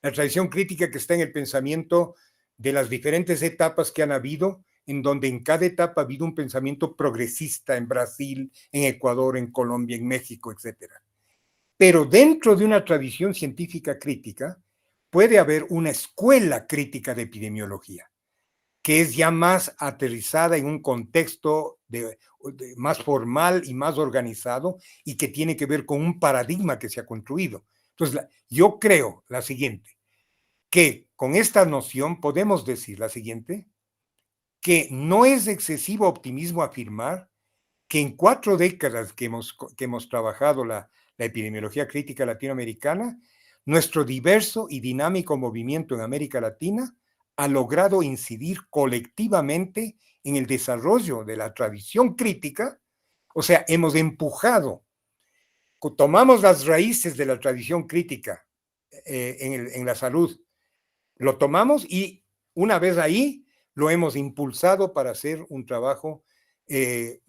La tradición crítica que está en el pensamiento de las diferentes etapas que han habido, en donde en cada etapa ha habido un pensamiento progresista en Brasil, en Ecuador, en Colombia, en México, etc. Pero dentro de una tradición científica crítica puede haber una escuela crítica de epidemiología, que es ya más aterrizada en un contexto más formal y más organizado y que tiene que ver con un paradigma que se ha construido. Entonces, yo creo la siguiente, que con esta noción podemos decir la siguiente, que no es excesivo optimismo afirmar que en 4 décadas que hemos trabajado la epidemiología crítica latinoamericana, nuestro diverso y dinámico movimiento en América Latina ha logrado incidir colectivamente en el desarrollo de la tradición crítica. O sea, hemos empujado, tomamos las raíces de la tradición crítica en la salud, lo tomamos y una vez ahí lo hemos impulsado para hacer un trabajo de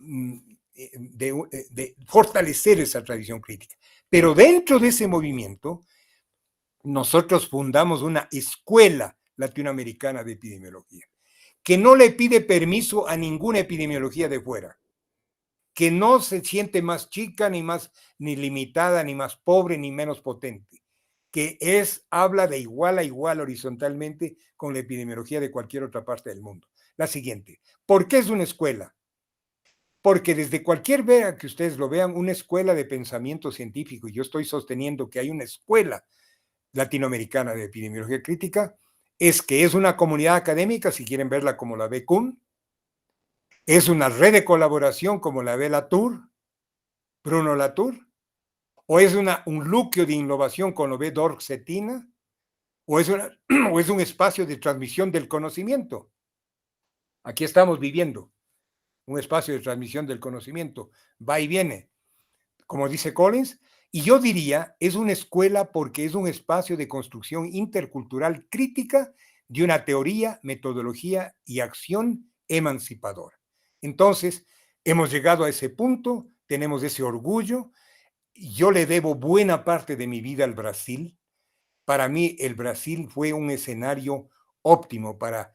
fortalecer esa tradición crítica. Pero dentro de ese movimiento, nosotros fundamos una escuela latinoamericana de epidemiología, que no le pide permiso a ninguna epidemiología de fuera, que no se siente más chica, ni limitada, ni más pobre, ni menos potente, que habla de igual a igual horizontalmente con la epidemiología de cualquier otra parte del mundo. La siguiente, ¿por qué es una escuela? Porque desde cualquier vea que ustedes lo vean, una escuela de pensamiento científico, y yo estoy sosteniendo que hay una escuela latinoamericana de epidemiología crítica, es que es una comunidad académica, si quieren verla como la ve Kuhn, es una red de colaboración como la ve Latour, Bruno Latour, o es un núcleo de innovación como lo ve Dork Cetina, o es un espacio de transmisión del conocimiento. Aquí estamos viviendo un espacio de transmisión del conocimiento, va y viene, como dice Collins, y yo diría, es una escuela porque es un espacio de construcción intercultural crítica de una teoría, metodología y acción emancipadora. Entonces, hemos llegado a ese punto, tenemos ese orgullo. Yo le debo buena parte de mi vida al Brasil. Para mí, el Brasil fue un escenario óptimo para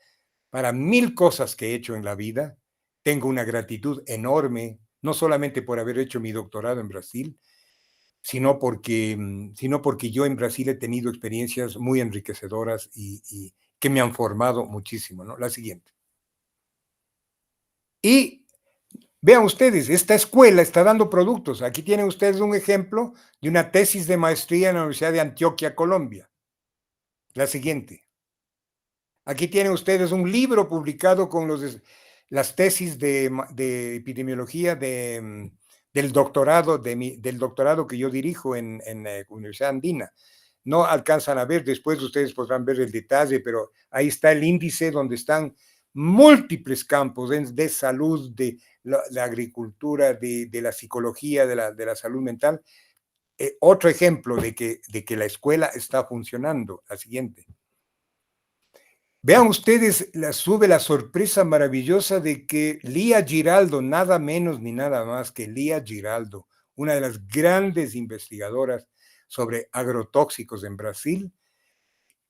1000 cosas que he hecho en la vida. Tengo una gratitud enorme, no solamente por haber hecho mi doctorado en Brasil, sino porque yo en Brasil he tenido experiencias muy enriquecedoras y que me han formado muchísimo, ¿no? La siguiente. Y vean ustedes, esta escuela está dando productos. Aquí tienen ustedes un ejemplo de una tesis de maestría en la Universidad de Antioquia, Colombia. La siguiente. Aquí tienen ustedes un libro publicado con las tesis de epidemiología del doctorado, del doctorado que yo dirijo en Universidad Andina. No alcanzan a ver, después ustedes podrán ver el detalle, pero ahí está el índice donde están múltiples campos de salud, de la agricultura, de la psicología, de la salud mental. Otro ejemplo de que la escuela está funcionando, la siguiente. Vean ustedes, sube la sorpresa maravillosa de que Lia Giraldo, nada menos ni nada más que Lia Giraldo, una de las grandes investigadoras sobre agrotóxicos en Brasil,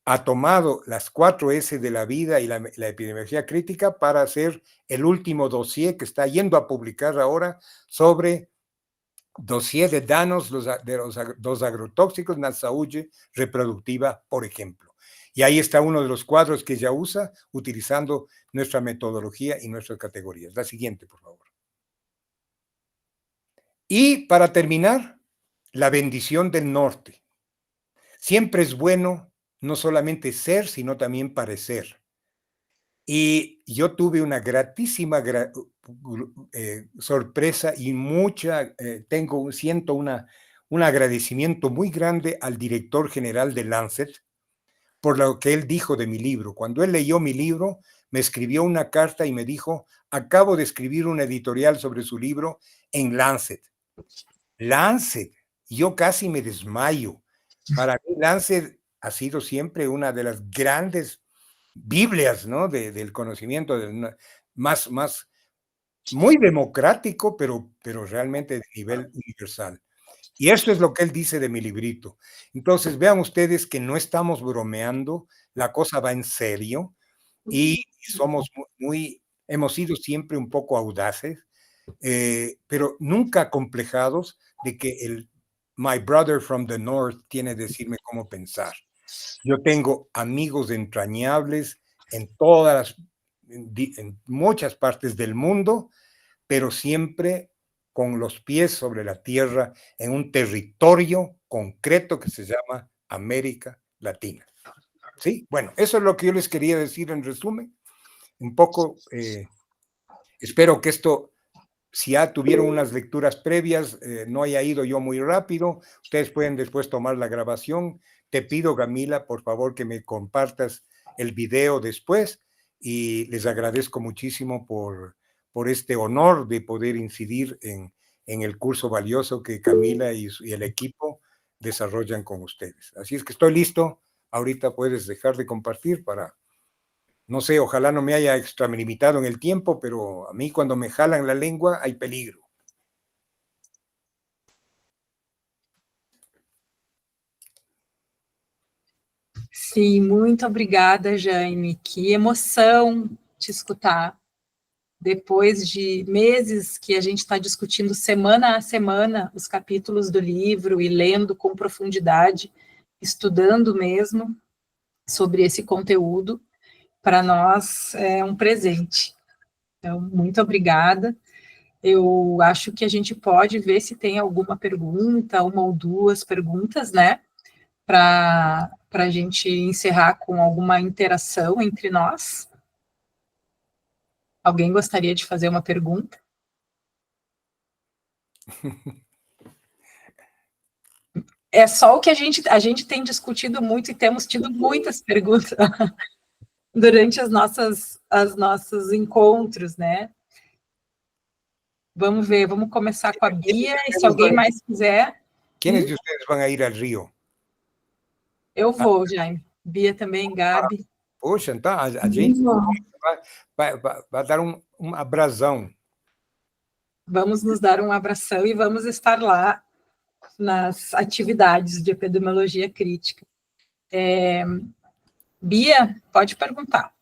ha tomado las 4 S de la vida y la epidemiología crítica para hacer el último dossier que está yendo a publicar ahora sobre dossier de danos de los agrotóxicos en la salud reproductiva, por ejemplo. Y ahí está uno de los cuadros que ella usa utilizando nuestra metodología y nuestras categorías. La siguiente, por favor. Y para terminar, la bendición del norte. Siempre es bueno no solamente ser, sino también parecer. Y yo tuve una gratísima sorpresa y siento un agradecimiento muy grande al director general de Lancet por lo que él dijo de mi libro. Cuando él leyó mi libro, me escribió una carta y me dijo: acabo de escribir un editorial sobre su libro en Lancet. Lancet, yo casi me desmayo. Para mí Lancet ha sido siempre una de las grandes Biblias, ¿no? Del conocimiento, muy democrático, pero realmente de nivel universal. Y esto es lo que él dice de mi librito. Entonces, vean ustedes que no estamos bromeando, la cosa va en serio y hemos sido siempre un poco audaces, pero nunca acomplejados de que el My brother from the north tiene que decirme cómo pensar. Yo tengo amigos entrañables en muchas partes del mundo, pero siempre con los pies sobre la tierra en un territorio concreto que se llama América Latina. ¿Sí? Bueno, eso es lo que yo les quería decir en resumen. Un poco, espero que esto, si ya tuvieron unas lecturas previas, no haya ido yo muy rápido. Ustedes pueden después tomar la grabación. Te pido, Camila, por favor, que me compartas el video después y les agradezco muchísimo por este honor de poder incidir en el curso valioso que Camila y el equipo desarrollan con ustedes. Así es que estoy listo. Ahorita puedes dejar de compartir para, no sé, ojalá no me haya extralimitado en el tiempo, pero a mí cuando me jalan la lengua hay peligro. Sim, muito obrigada, Jaime. Que emoção te escutar. Depois de meses que a gente está discutindo semana a semana os capítulos do livro e lendo com profundidade, estudando mesmo sobre esse conteúdo, para nós é um presente. Então, muito obrigada. Eu acho que a gente pode ver se tem alguma pergunta, uma ou duas perguntas, né? Para a gente encerrar com alguma interação entre nós. Alguém gostaria de fazer uma pergunta? É só o que a gente tem discutido muito e temos tido muitas perguntas durante os nossos encontros, né? Vamos ver, vamos começar com a Bia, e se alguém mais quiser... Quem de vocês vão ir ao Rio? Eu vou, Jaime. Bia também, Gabi. Poxa, então a gente vai dar um abração. Vamos nos dar um abração e vamos estar lá nas atividades de epidemiologia crítica. Bia, pode perguntar.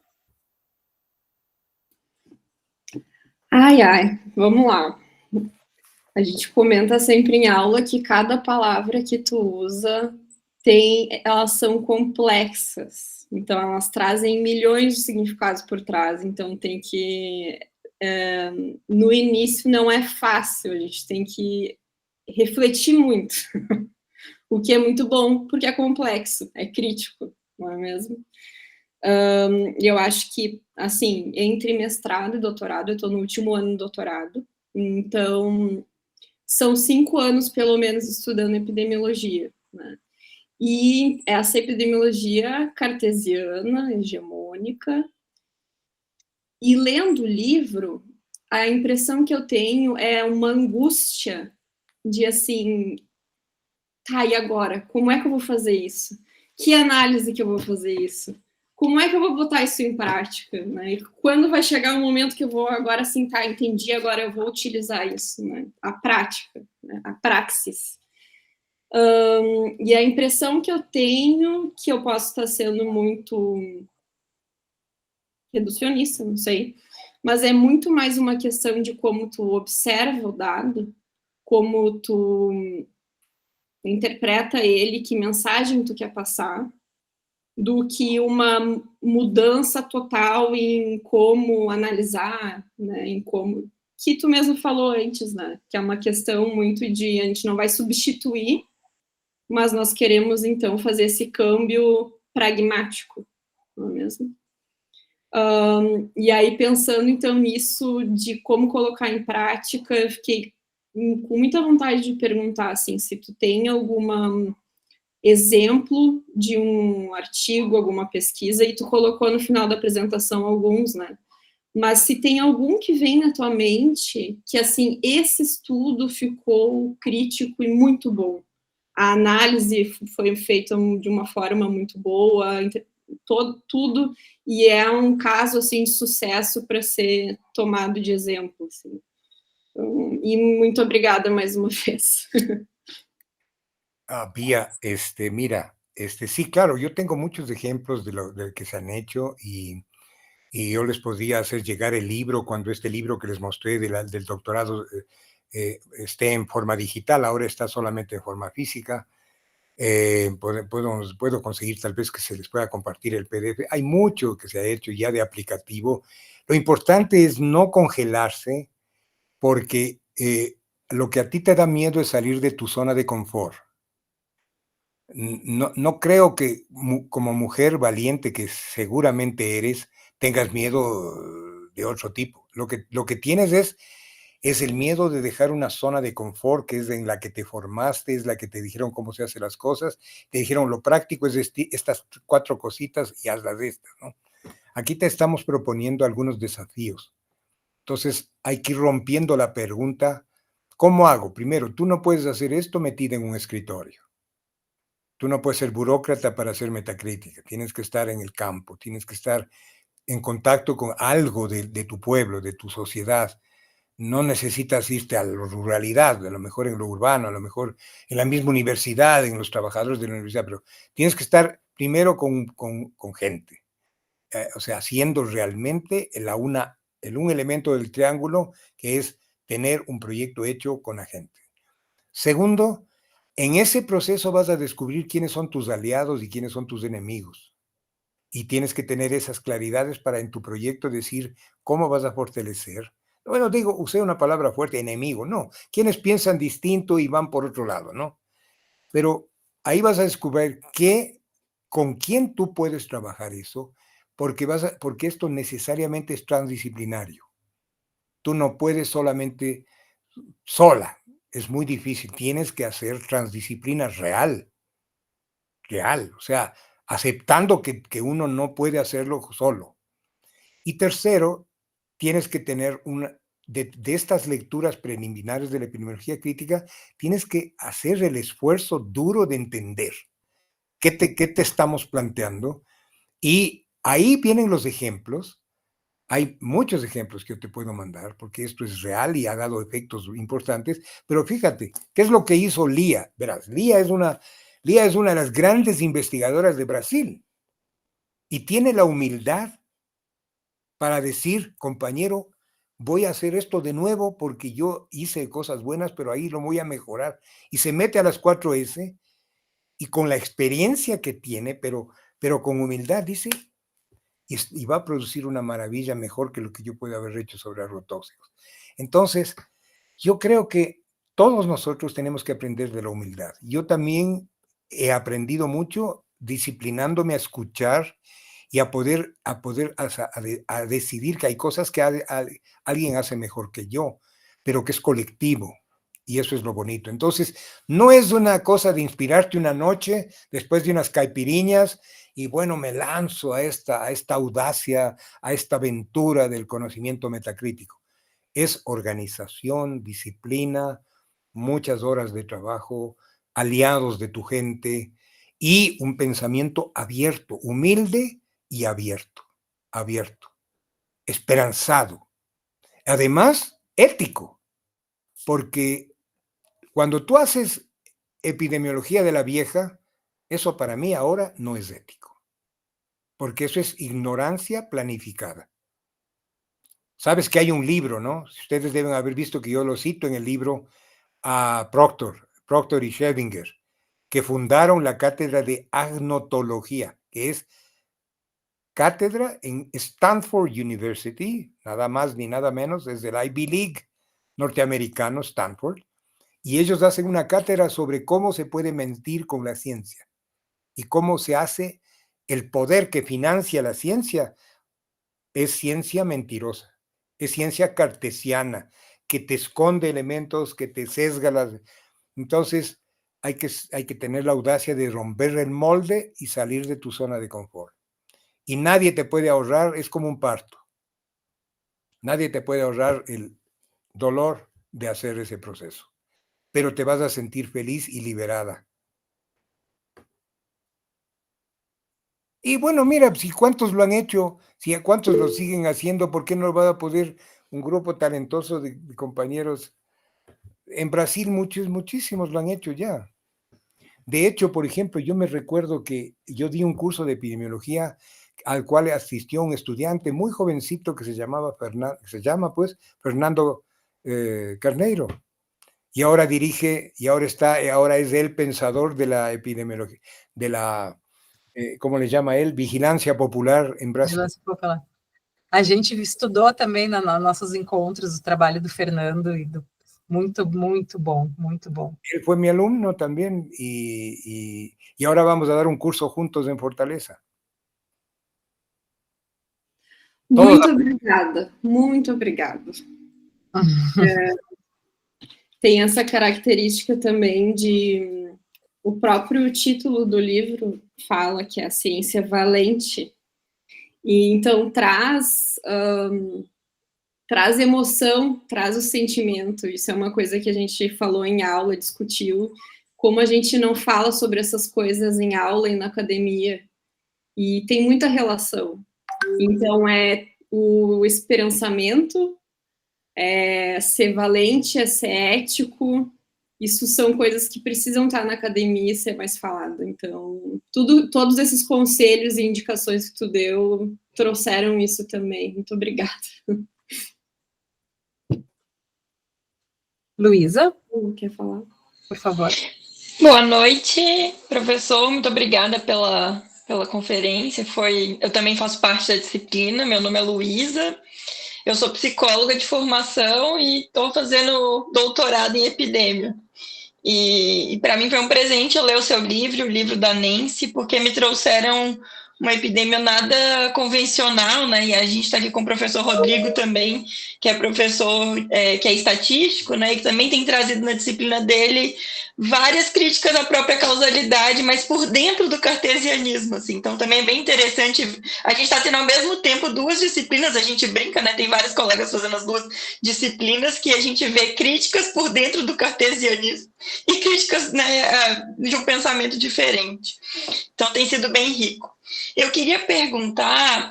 Ai, vamos lá. A gente comenta sempre em aula que cada palavra que tu usa elas são complexas, então elas trazem milhões de significados por trás, então tem que, no início não é fácil, a gente tem que refletir muito, o que é muito bom, porque é complexo, é crítico, não é mesmo? Eu acho que, assim, entre mestrado e doutorado, eu estou no último ano do doutorado, então são 5 anos, pelo menos, estudando epidemiologia, né? E essa epidemiologia cartesiana, hegemônica, e lendo o livro, a impressão que eu tenho é uma angústia de, assim, tá, e agora? Como é que eu vou fazer isso? Que análise que eu vou fazer isso? Como é que eu vou botar isso em prática, né? E quando vai chegar o momento que eu vou agora, assim, tá, entendi, agora eu vou utilizar isso, né? A prática, né? A praxis. E a impressão que eu tenho, que eu posso estar sendo muito reducionista, não sei, mas é muito mais uma questão de como tu observa o dado, como tu interpreta ele, que mensagem tu quer passar, do que uma mudança total em como analisar, né, em como, que tu mesmo falou antes, né, que é uma questão muito de, a gente não vai substituir, mas nós queremos, então, fazer esse câmbio pragmático, não é mesmo? E aí, pensando, então, nisso, de como colocar em prática, eu fiquei com muita vontade de perguntar, assim, se tu tem algum exemplo de um artigo, alguma pesquisa, e tu colocou no final da apresentação alguns, né? Mas se tem algum que vem na tua mente, que, assim, esse estudo ficou crítico e muito bom. A análise foi feita de uma forma muito boa, tudo, e é um caso, assim, de sucesso para ser tomado de exemplo, assim. E muito obrigada mais uma vez. Pía, mira, sí, claro, yo tengo muchos ejemplos de que se han hecho y yo les podría hacer llegar el libro cuando este libro que les mostré del doctorado esté en forma digital, ahora está solamente en forma física. Puedo conseguir tal vez que se les pueda compartir el PDF. Hay mucho que se ha hecho ya de aplicativo. Lo importante es no congelarse porque lo que a ti te da miedo es salir de tu zona de confort. No creo que como mujer valiente que seguramente eres, tengas miedo de otro tipo. Lo que tienes es el miedo de dejar una zona de confort que es en la que te formaste, es la que te dijeron cómo se hacen las cosas, te dijeron lo práctico es estas 4 cositas y hazlas de estas, ¿no? Aquí te estamos proponiendo algunos desafíos. Entonces hay que ir rompiendo la pregunta, ¿cómo hago? Primero, tú no puedes hacer esto metida en un escritorio. Tú no puedes ser burócrata para hacer metacrítica, tienes que estar en el campo, tienes que estar en contacto con algo de tu pueblo, de tu sociedad. No necesitas irte a la ruralidad, a lo mejor en lo urbano, a lo mejor en la misma universidad, en los trabajadores de la universidad, pero tienes que estar primero con gente, o sea, haciendo realmente un elemento del triángulo que es tener un proyecto hecho con la gente. Segundo, en ese proceso vas a descubrir quiénes son tus aliados y quiénes son tus enemigos. Y tienes que tener esas claridades para en tu proyecto decir cómo vas a fortalecer. Bueno, digo, usé una palabra fuerte, enemigo, no. Quienes piensan distinto y van por otro lado, ¿no? Pero ahí vas a descubrir con quién tú puedes trabajar eso, porque esto necesariamente es transdisciplinario. Tú no puedes solamente sola. Es muy difícil, tienes que hacer transdisciplina real, o sea, aceptando que uno no puede hacerlo solo. Y tercero, tienes que tener de estas lecturas preliminares de la epidemiología crítica, tienes que hacer el esfuerzo duro de entender qué te estamos planteando, y ahí vienen los ejemplos. Hay muchos ejemplos que yo te puedo mandar, porque esto es real y ha dado efectos importantes, pero fíjate, ¿qué es lo que hizo Lía? Verás, Lía es una de las grandes investigadoras de Brasil y tiene la humildad para decir, compañero, voy a hacer esto de nuevo porque yo hice cosas buenas, pero ahí lo voy a mejorar. Y se mete a las 4S y con la experiencia que tiene, pero con humildad, dice, y va a producir una maravilla mejor que lo que yo pueda haber hecho sobre agrotóxicos. Entonces, yo creo que todos nosotros tenemos que aprender de la humildad. Yo también he aprendido mucho disciplinándome a escuchar y a decidir que hay cosas que alguien hace mejor que yo, pero que es colectivo. Y eso es lo bonito. Entonces, no es una cosa de inspirarte una noche después de unas caipiriñas y bueno, me lanzo a esta audacia, a esta aventura del conocimiento metacrítico. Es organización, disciplina, muchas horas de trabajo, aliados de tu gente y un pensamiento abierto, humilde y abierto, esperanzado. Además, ético, porque cuando tú haces epidemiología de la vieja, eso para mí ahora no es ético, porque eso es ignorancia planificada. Sabes que hay un libro, ¿no? Ustedes deben haber visto que yo lo cito en el libro a Proctor y Schevinger, que fundaron la cátedra de agnotología, que es cátedra en Stanford University, nada más ni nada menos, desde el Ivy League norteamericano, Stanford, y ellos hacen una cátedra sobre cómo se puede mentir con la ciencia y cómo se hace el poder que financia la ciencia. Es ciencia mentirosa, es ciencia cartesiana, que te esconde elementos, que te sesga las... Entonces, hay que tener la audacia de romper el molde y salir de tu zona de confort. Y nadie te puede ahorrar, es como un parto. Nadie te puede ahorrar el dolor de hacer ese proceso. Pero te vas a sentir feliz y liberada. Y bueno, mira, si cuántos lo han hecho, si a cuántos lo siguen haciendo, ¿por qué no va a poder un grupo talentoso de compañeros? En Brasil muchísimos lo han hecho ya. De hecho, por ejemplo, yo me recuerdo que yo di un curso de epidemiología al cual asistió un estudiante muy jovencito que se llama Fernando Carneiro. Y ahora ahora es el pensador de la epidemiología, de la, ¿cómo le llama él? Vigilancia popular en Brasil. Vigilância popular. A gente estudou também nos nossos encontros o trabalho do Fernando e do muito bom, muito bom. Él fue mi alumno también y ahora vamos a dar un curso juntos en Fortaleza. Muito obrigada, muito obrigada. Tem essa característica também de... O próprio título do livro fala que é a ciência valente. E então traz emoção, traz o sentimento. Isso é uma coisa que a gente falou em aula, discutiu. Como a gente não fala sobre essas coisas em aula e na academia. E tem muita relação. Então, é o esperançamento, é ser valente, é ser ético. Isso são coisas que precisam estar na academia e ser mais falado. Então, todos esses conselhos e indicações que tu deu trouxeram isso também. Muito obrigada. Luísa? Quer falar? Por favor. Boa noite, professor. Muito obrigada pela conferência. Eu também faço parte da disciplina. Meu nome é Luísa. Eu sou psicóloga de formação e estou fazendo doutorado em epidemia. E para mim foi um presente eu ler o seu livro, o livro da Nancy, porque me trouxeram uma epidemia nada convencional, né? E a gente está aqui com o professor Rodrigo também, que é professor, que é estatístico, né? E que também tem trazido na disciplina dele várias críticas à própria causalidade, mas por dentro do cartesianismo, assim. Então também é bem interessante. A gente está tendo ao mesmo tempo duas disciplinas, a gente brinca, né? Tem vários colegas fazendo as duas disciplinas que a gente vê críticas por dentro do cartesianismo e críticas, né, de um pensamento diferente. Então tem sido bem rico. Eu queria perguntar,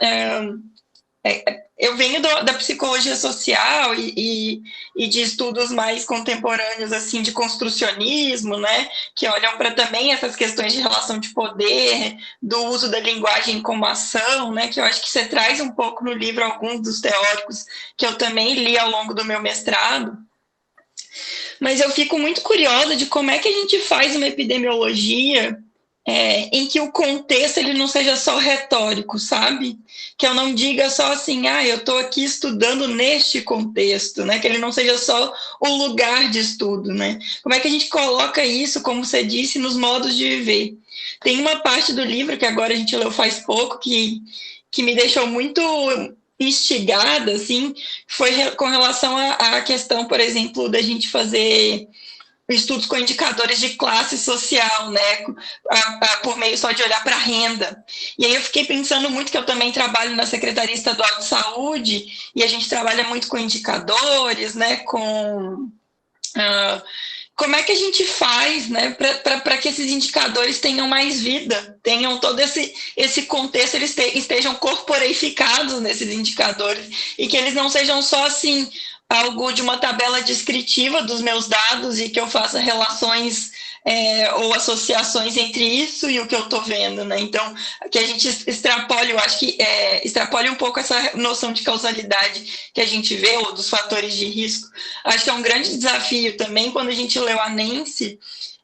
eu venho da psicologia social e de estudos mais contemporâneos, assim, de construcionismo, né, que olham para também essas questões de relação de poder, do uso da linguagem como ação, né, que eu acho que você traz um pouco no livro alguns dos teóricos que eu também li ao longo do meu mestrado. Mas eu fico muito curiosa de como é que a gente faz uma epidemiologia em que o contexto ele não seja só retórico, sabe? Que eu não diga só assim, eu estou aqui estudando neste contexto, né? Que ele não seja só o lugar de estudo, né? Como é que a gente coloca isso, como você disse, nos modos de viver? Tem uma parte do livro que agora a gente leu faz pouco que me deixou muito instigada, assim, foi com relação à questão, por exemplo, da gente fazer estudos com indicadores de classe social, né, por meio só de olhar para a renda. E aí eu fiquei pensando muito que eu também trabalho na Secretaria Estadual de Saúde e a gente trabalha muito com indicadores, né, com como é que a gente faz, né, para que esses indicadores tenham mais vida, tenham todo esse contexto, eles estejam corporeificados nesses indicadores e que eles não sejam só assim algo de uma tabela descritiva dos meus dados e que eu faça relações ou associações entre isso e o que eu estou vendo, né? Então, que a gente extrapole, eu acho que extrapole um pouco essa noção de causalidade que a gente vê, ou dos fatores de risco. Acho que é um grande desafio também, quando a gente leu a Nancy,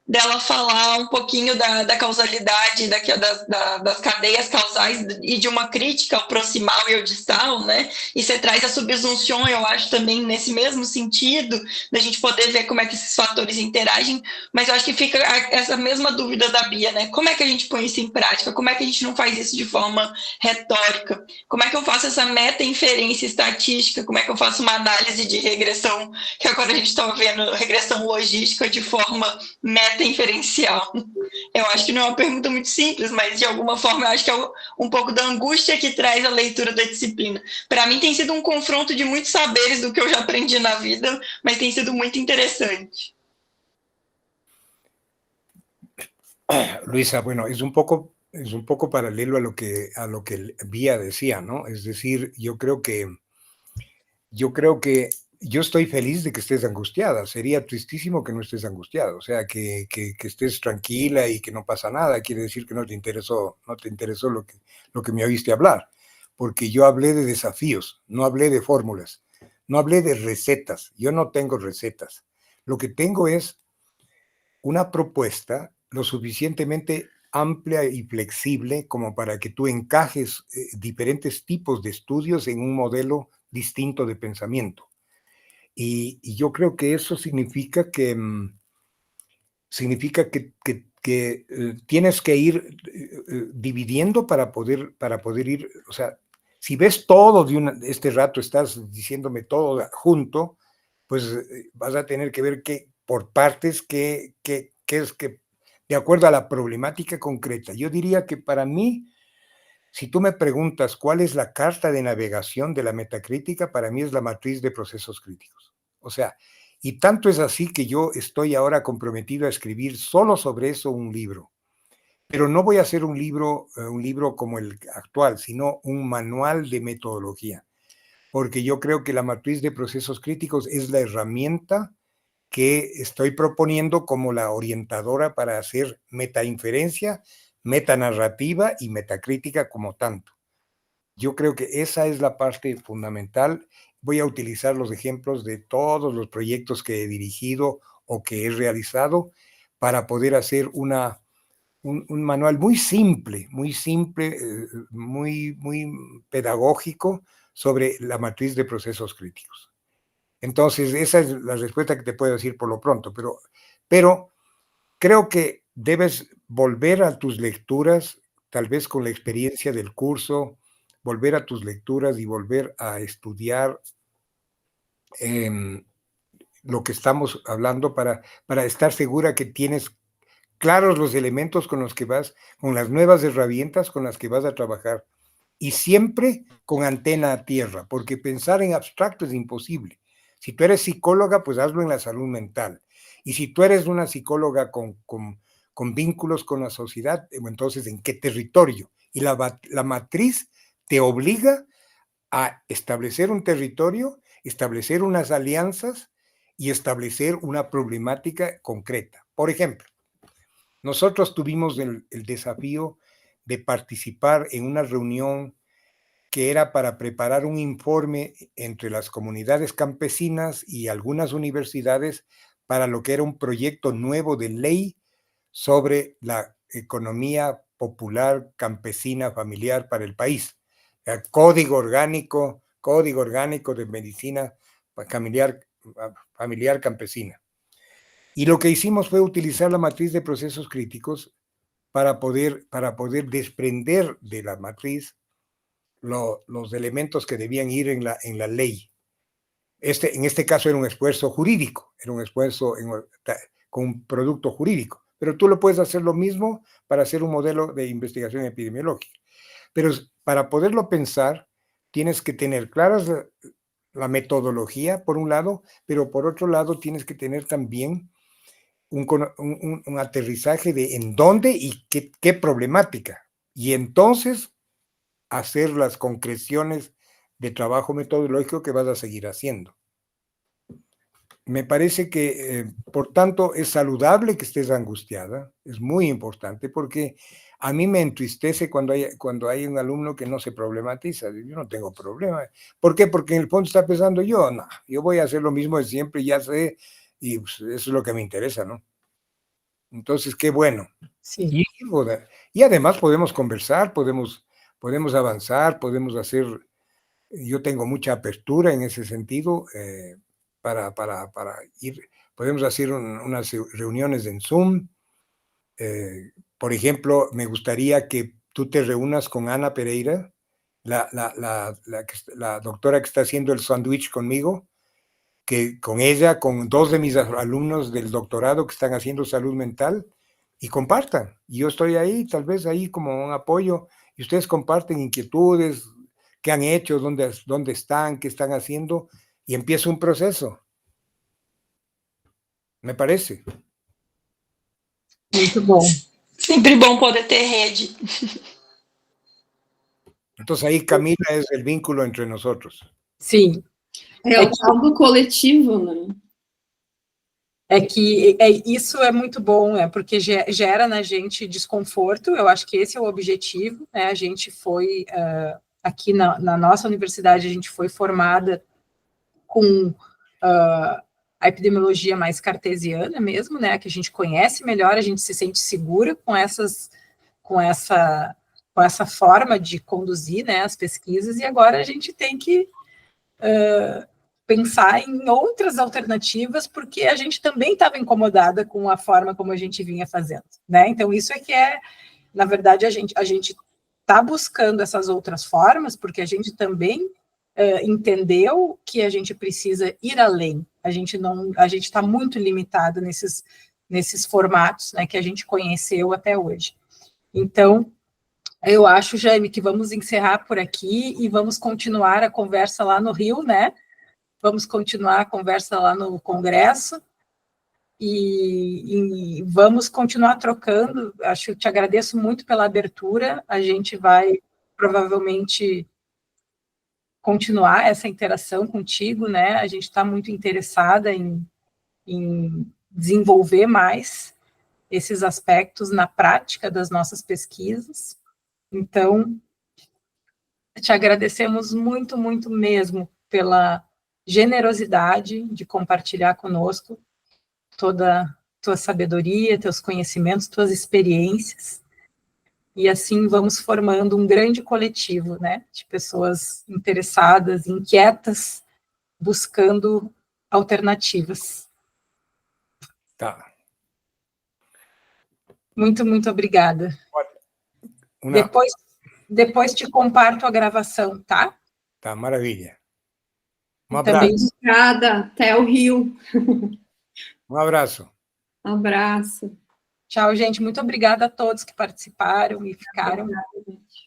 dela falar um pouquinho da causalidade, das cadeias causais e de uma crítica ao proximal e ao distal, né? E você traz a subsunção, eu acho, também nesse mesmo sentido, da gente poder ver como é que esses fatores interagem, mas eu acho que fica essa mesma dúvida da Bia, né? Como é que a gente põe isso em prática? Como é que a gente não faz isso de forma retórica? Como é que eu faço essa meta-inferência estatística? Como é que eu faço uma análise de regressão, que agora a gente está vendo regressão logística de forma meta-inferencial? Eu acho que não é uma pergunta muito simples, mas de alguma forma eu acho que é um pouco da angústia que traz a leitura da disciplina. Para mim tem sido um confronto de muitos saberes do que eu já aprendi na vida, mas tem sido muito interessante. Luisa, bueno, es un poco paralelo a lo que Bia decía, ¿no? Es decir, yo creo que yo estoy feliz de que estés angustiada. Sería tristísimo que no estés angustiada. O sea, que estés tranquila y que no pasa nada. Quiere decir que no te interesó lo que me oíste hablar. Porque yo hablé de desafíos, no hablé de fórmulas, no hablé de recetas. Yo no tengo recetas. Lo que tengo es una propuesta lo suficientemente amplia y flexible como para que tú encajes diferentes tipos de estudios en un modelo distinto de pensamiento. Y yo creo que eso significa que tienes que ir dividiendo para poder ir, o sea, si ves todo este rato, estás diciéndome todo junto, pues vas a tener que ver por partes qué es que, de acuerdo a la problemática concreta. Yo diría que para mí, si tú me preguntas cuál es la carta de navegación de la metacrítica, para mí es la matriz de procesos críticos. O sea, y tanto es así que yo estoy ahora comprometido a escribir solo sobre eso un libro. Pero no voy a hacer un libro como el actual, sino un manual de metodología. Porque yo creo que la matriz de procesos críticos es la herramienta que estoy proponiendo como la orientadora para hacer metainferencia, metanarrativa y metacrítica como tanto. Yo creo que esa es la parte fundamental. Voy a utilizar los ejemplos de todos los proyectos que he dirigido o que he realizado para poder hacer un manual muy simple, muy pedagógico sobre la matriz de procesos críticos. Entonces, esa es la respuesta que te puedo decir por lo pronto, pero creo que debes volver a tus lecturas, tal vez con la experiencia del curso, volver a tus lecturas y volver a estudiar lo que estamos hablando para estar segura que tienes claros los elementos con los que vas, con las nuevas herramientas con las que vas a trabajar. Y siempre con antena a tierra, porque pensar en abstracto es imposible. Si tú eres psicóloga, pues hazlo en la salud mental. Y si tú eres una psicóloga con vínculos con la sociedad, entonces, ¿en qué territorio? Y la matriz te obliga a establecer un territorio, establecer unas alianzas y establecer una problemática concreta. Por ejemplo, nosotros tuvimos el desafío de participar en una reunión que era para preparar un informe entre las comunidades campesinas y algunas universidades para lo que era un proyecto nuevo de ley sobre la economía popular, campesina, familiar para el país. Código orgánico de medicina familiar campesina. Y lo que hicimos fue utilizar la matriz de procesos críticos para poder desprender de la matriz los elementos que debían ir en la ley. En este caso era un esfuerzo jurídico, era un esfuerzo con un producto jurídico, pero tú lo puedes hacer lo mismo para hacer un modelo de investigación epidemiológica. Pero para poderlo pensar, tienes que tener claras la metodología, por un lado, pero por otro lado tienes que tener también un aterrizaje de en dónde y qué problemática. Y entonces hacer las concreciones de trabajo metodológico que vas a seguir haciendo. Me parece que, por tanto, es saludable que estés angustiada, es muy importante, porque a mí me entristece cuando hay un alumno que no se problematiza. Yo no tengo problema. ¿Por qué? Porque en el fondo está pensando yo voy a hacer lo mismo de siempre, ya sé, y pues, eso es lo que me interesa, ¿no? Entonces, qué bueno. Sí. Y además podemos conversar, podemos avanzar, podemos hacer. Yo tengo mucha apertura en ese sentido para ir. Podemos hacer unas reuniones en Zoom. Por ejemplo, me gustaría que tú te reúnas con Ana Pereira, la doctora que está haciendo el sándwich conmigo, que con ella, con 2 de mis alumnos del doctorado que están haciendo salud mental, y compartan. Yo estoy ahí, tal vez ahí como un apoyo, y ustedes comparten inquietudes, qué han hecho, dónde están, qué están haciendo, y empieza un proceso. Me parece. Muito bom. Sempre bom poder ter rede. Entonces ahí Camila es el vínculo entre nosotros. Sim. É o tal do coletivo, né? Isso é muito bom, porque gera na gente desconforto. Eu acho que esse é o objetivo, né? A gente foi, aqui na nossa universidade, a gente foi formada com a epidemiologia mais cartesiana mesmo, né? Que a gente conhece melhor, a gente se sente segura com essa forma de conduzir, né, as pesquisas, e agora a gente tem que pensar em outras alternativas, porque a gente também estava incomodada com a forma como a gente vinha fazendo, né? Então, isso é que na verdade, a gente está buscando essas outras formas, porque a gente também entendeu que a gente precisa ir além. A gente está muito limitado nesses formatos, né, que a gente conheceu até hoje. Então, eu acho, Jaime, que vamos encerrar por aqui e vamos continuar a conversa lá no Rio, né? Vamos continuar a conversa lá no Congresso e vamos continuar trocando. Te agradeço muito pela abertura. A gente vai provavelmente continuar essa interação contigo, né? A gente está muito interessada em desenvolver mais esses aspectos na prática das nossas pesquisas. Então, te agradecemos muito, muito mesmo pela generosidade de compartilhar conosco toda a tua sabedoria, teus conhecimentos, tuas experiências, e assim vamos formando um grande coletivo, né, de pessoas interessadas, inquietas, buscando alternativas. Tá. Muito, muito obrigada. Depois te comparto a gravação, tá? Tá, maravilha. Um Também... abraço. Obrigada, até o Rio. Um abraço. Um abraço. Tchau, gente. Muito obrigada a todos que participaram e ficaram. Obrigada, gente.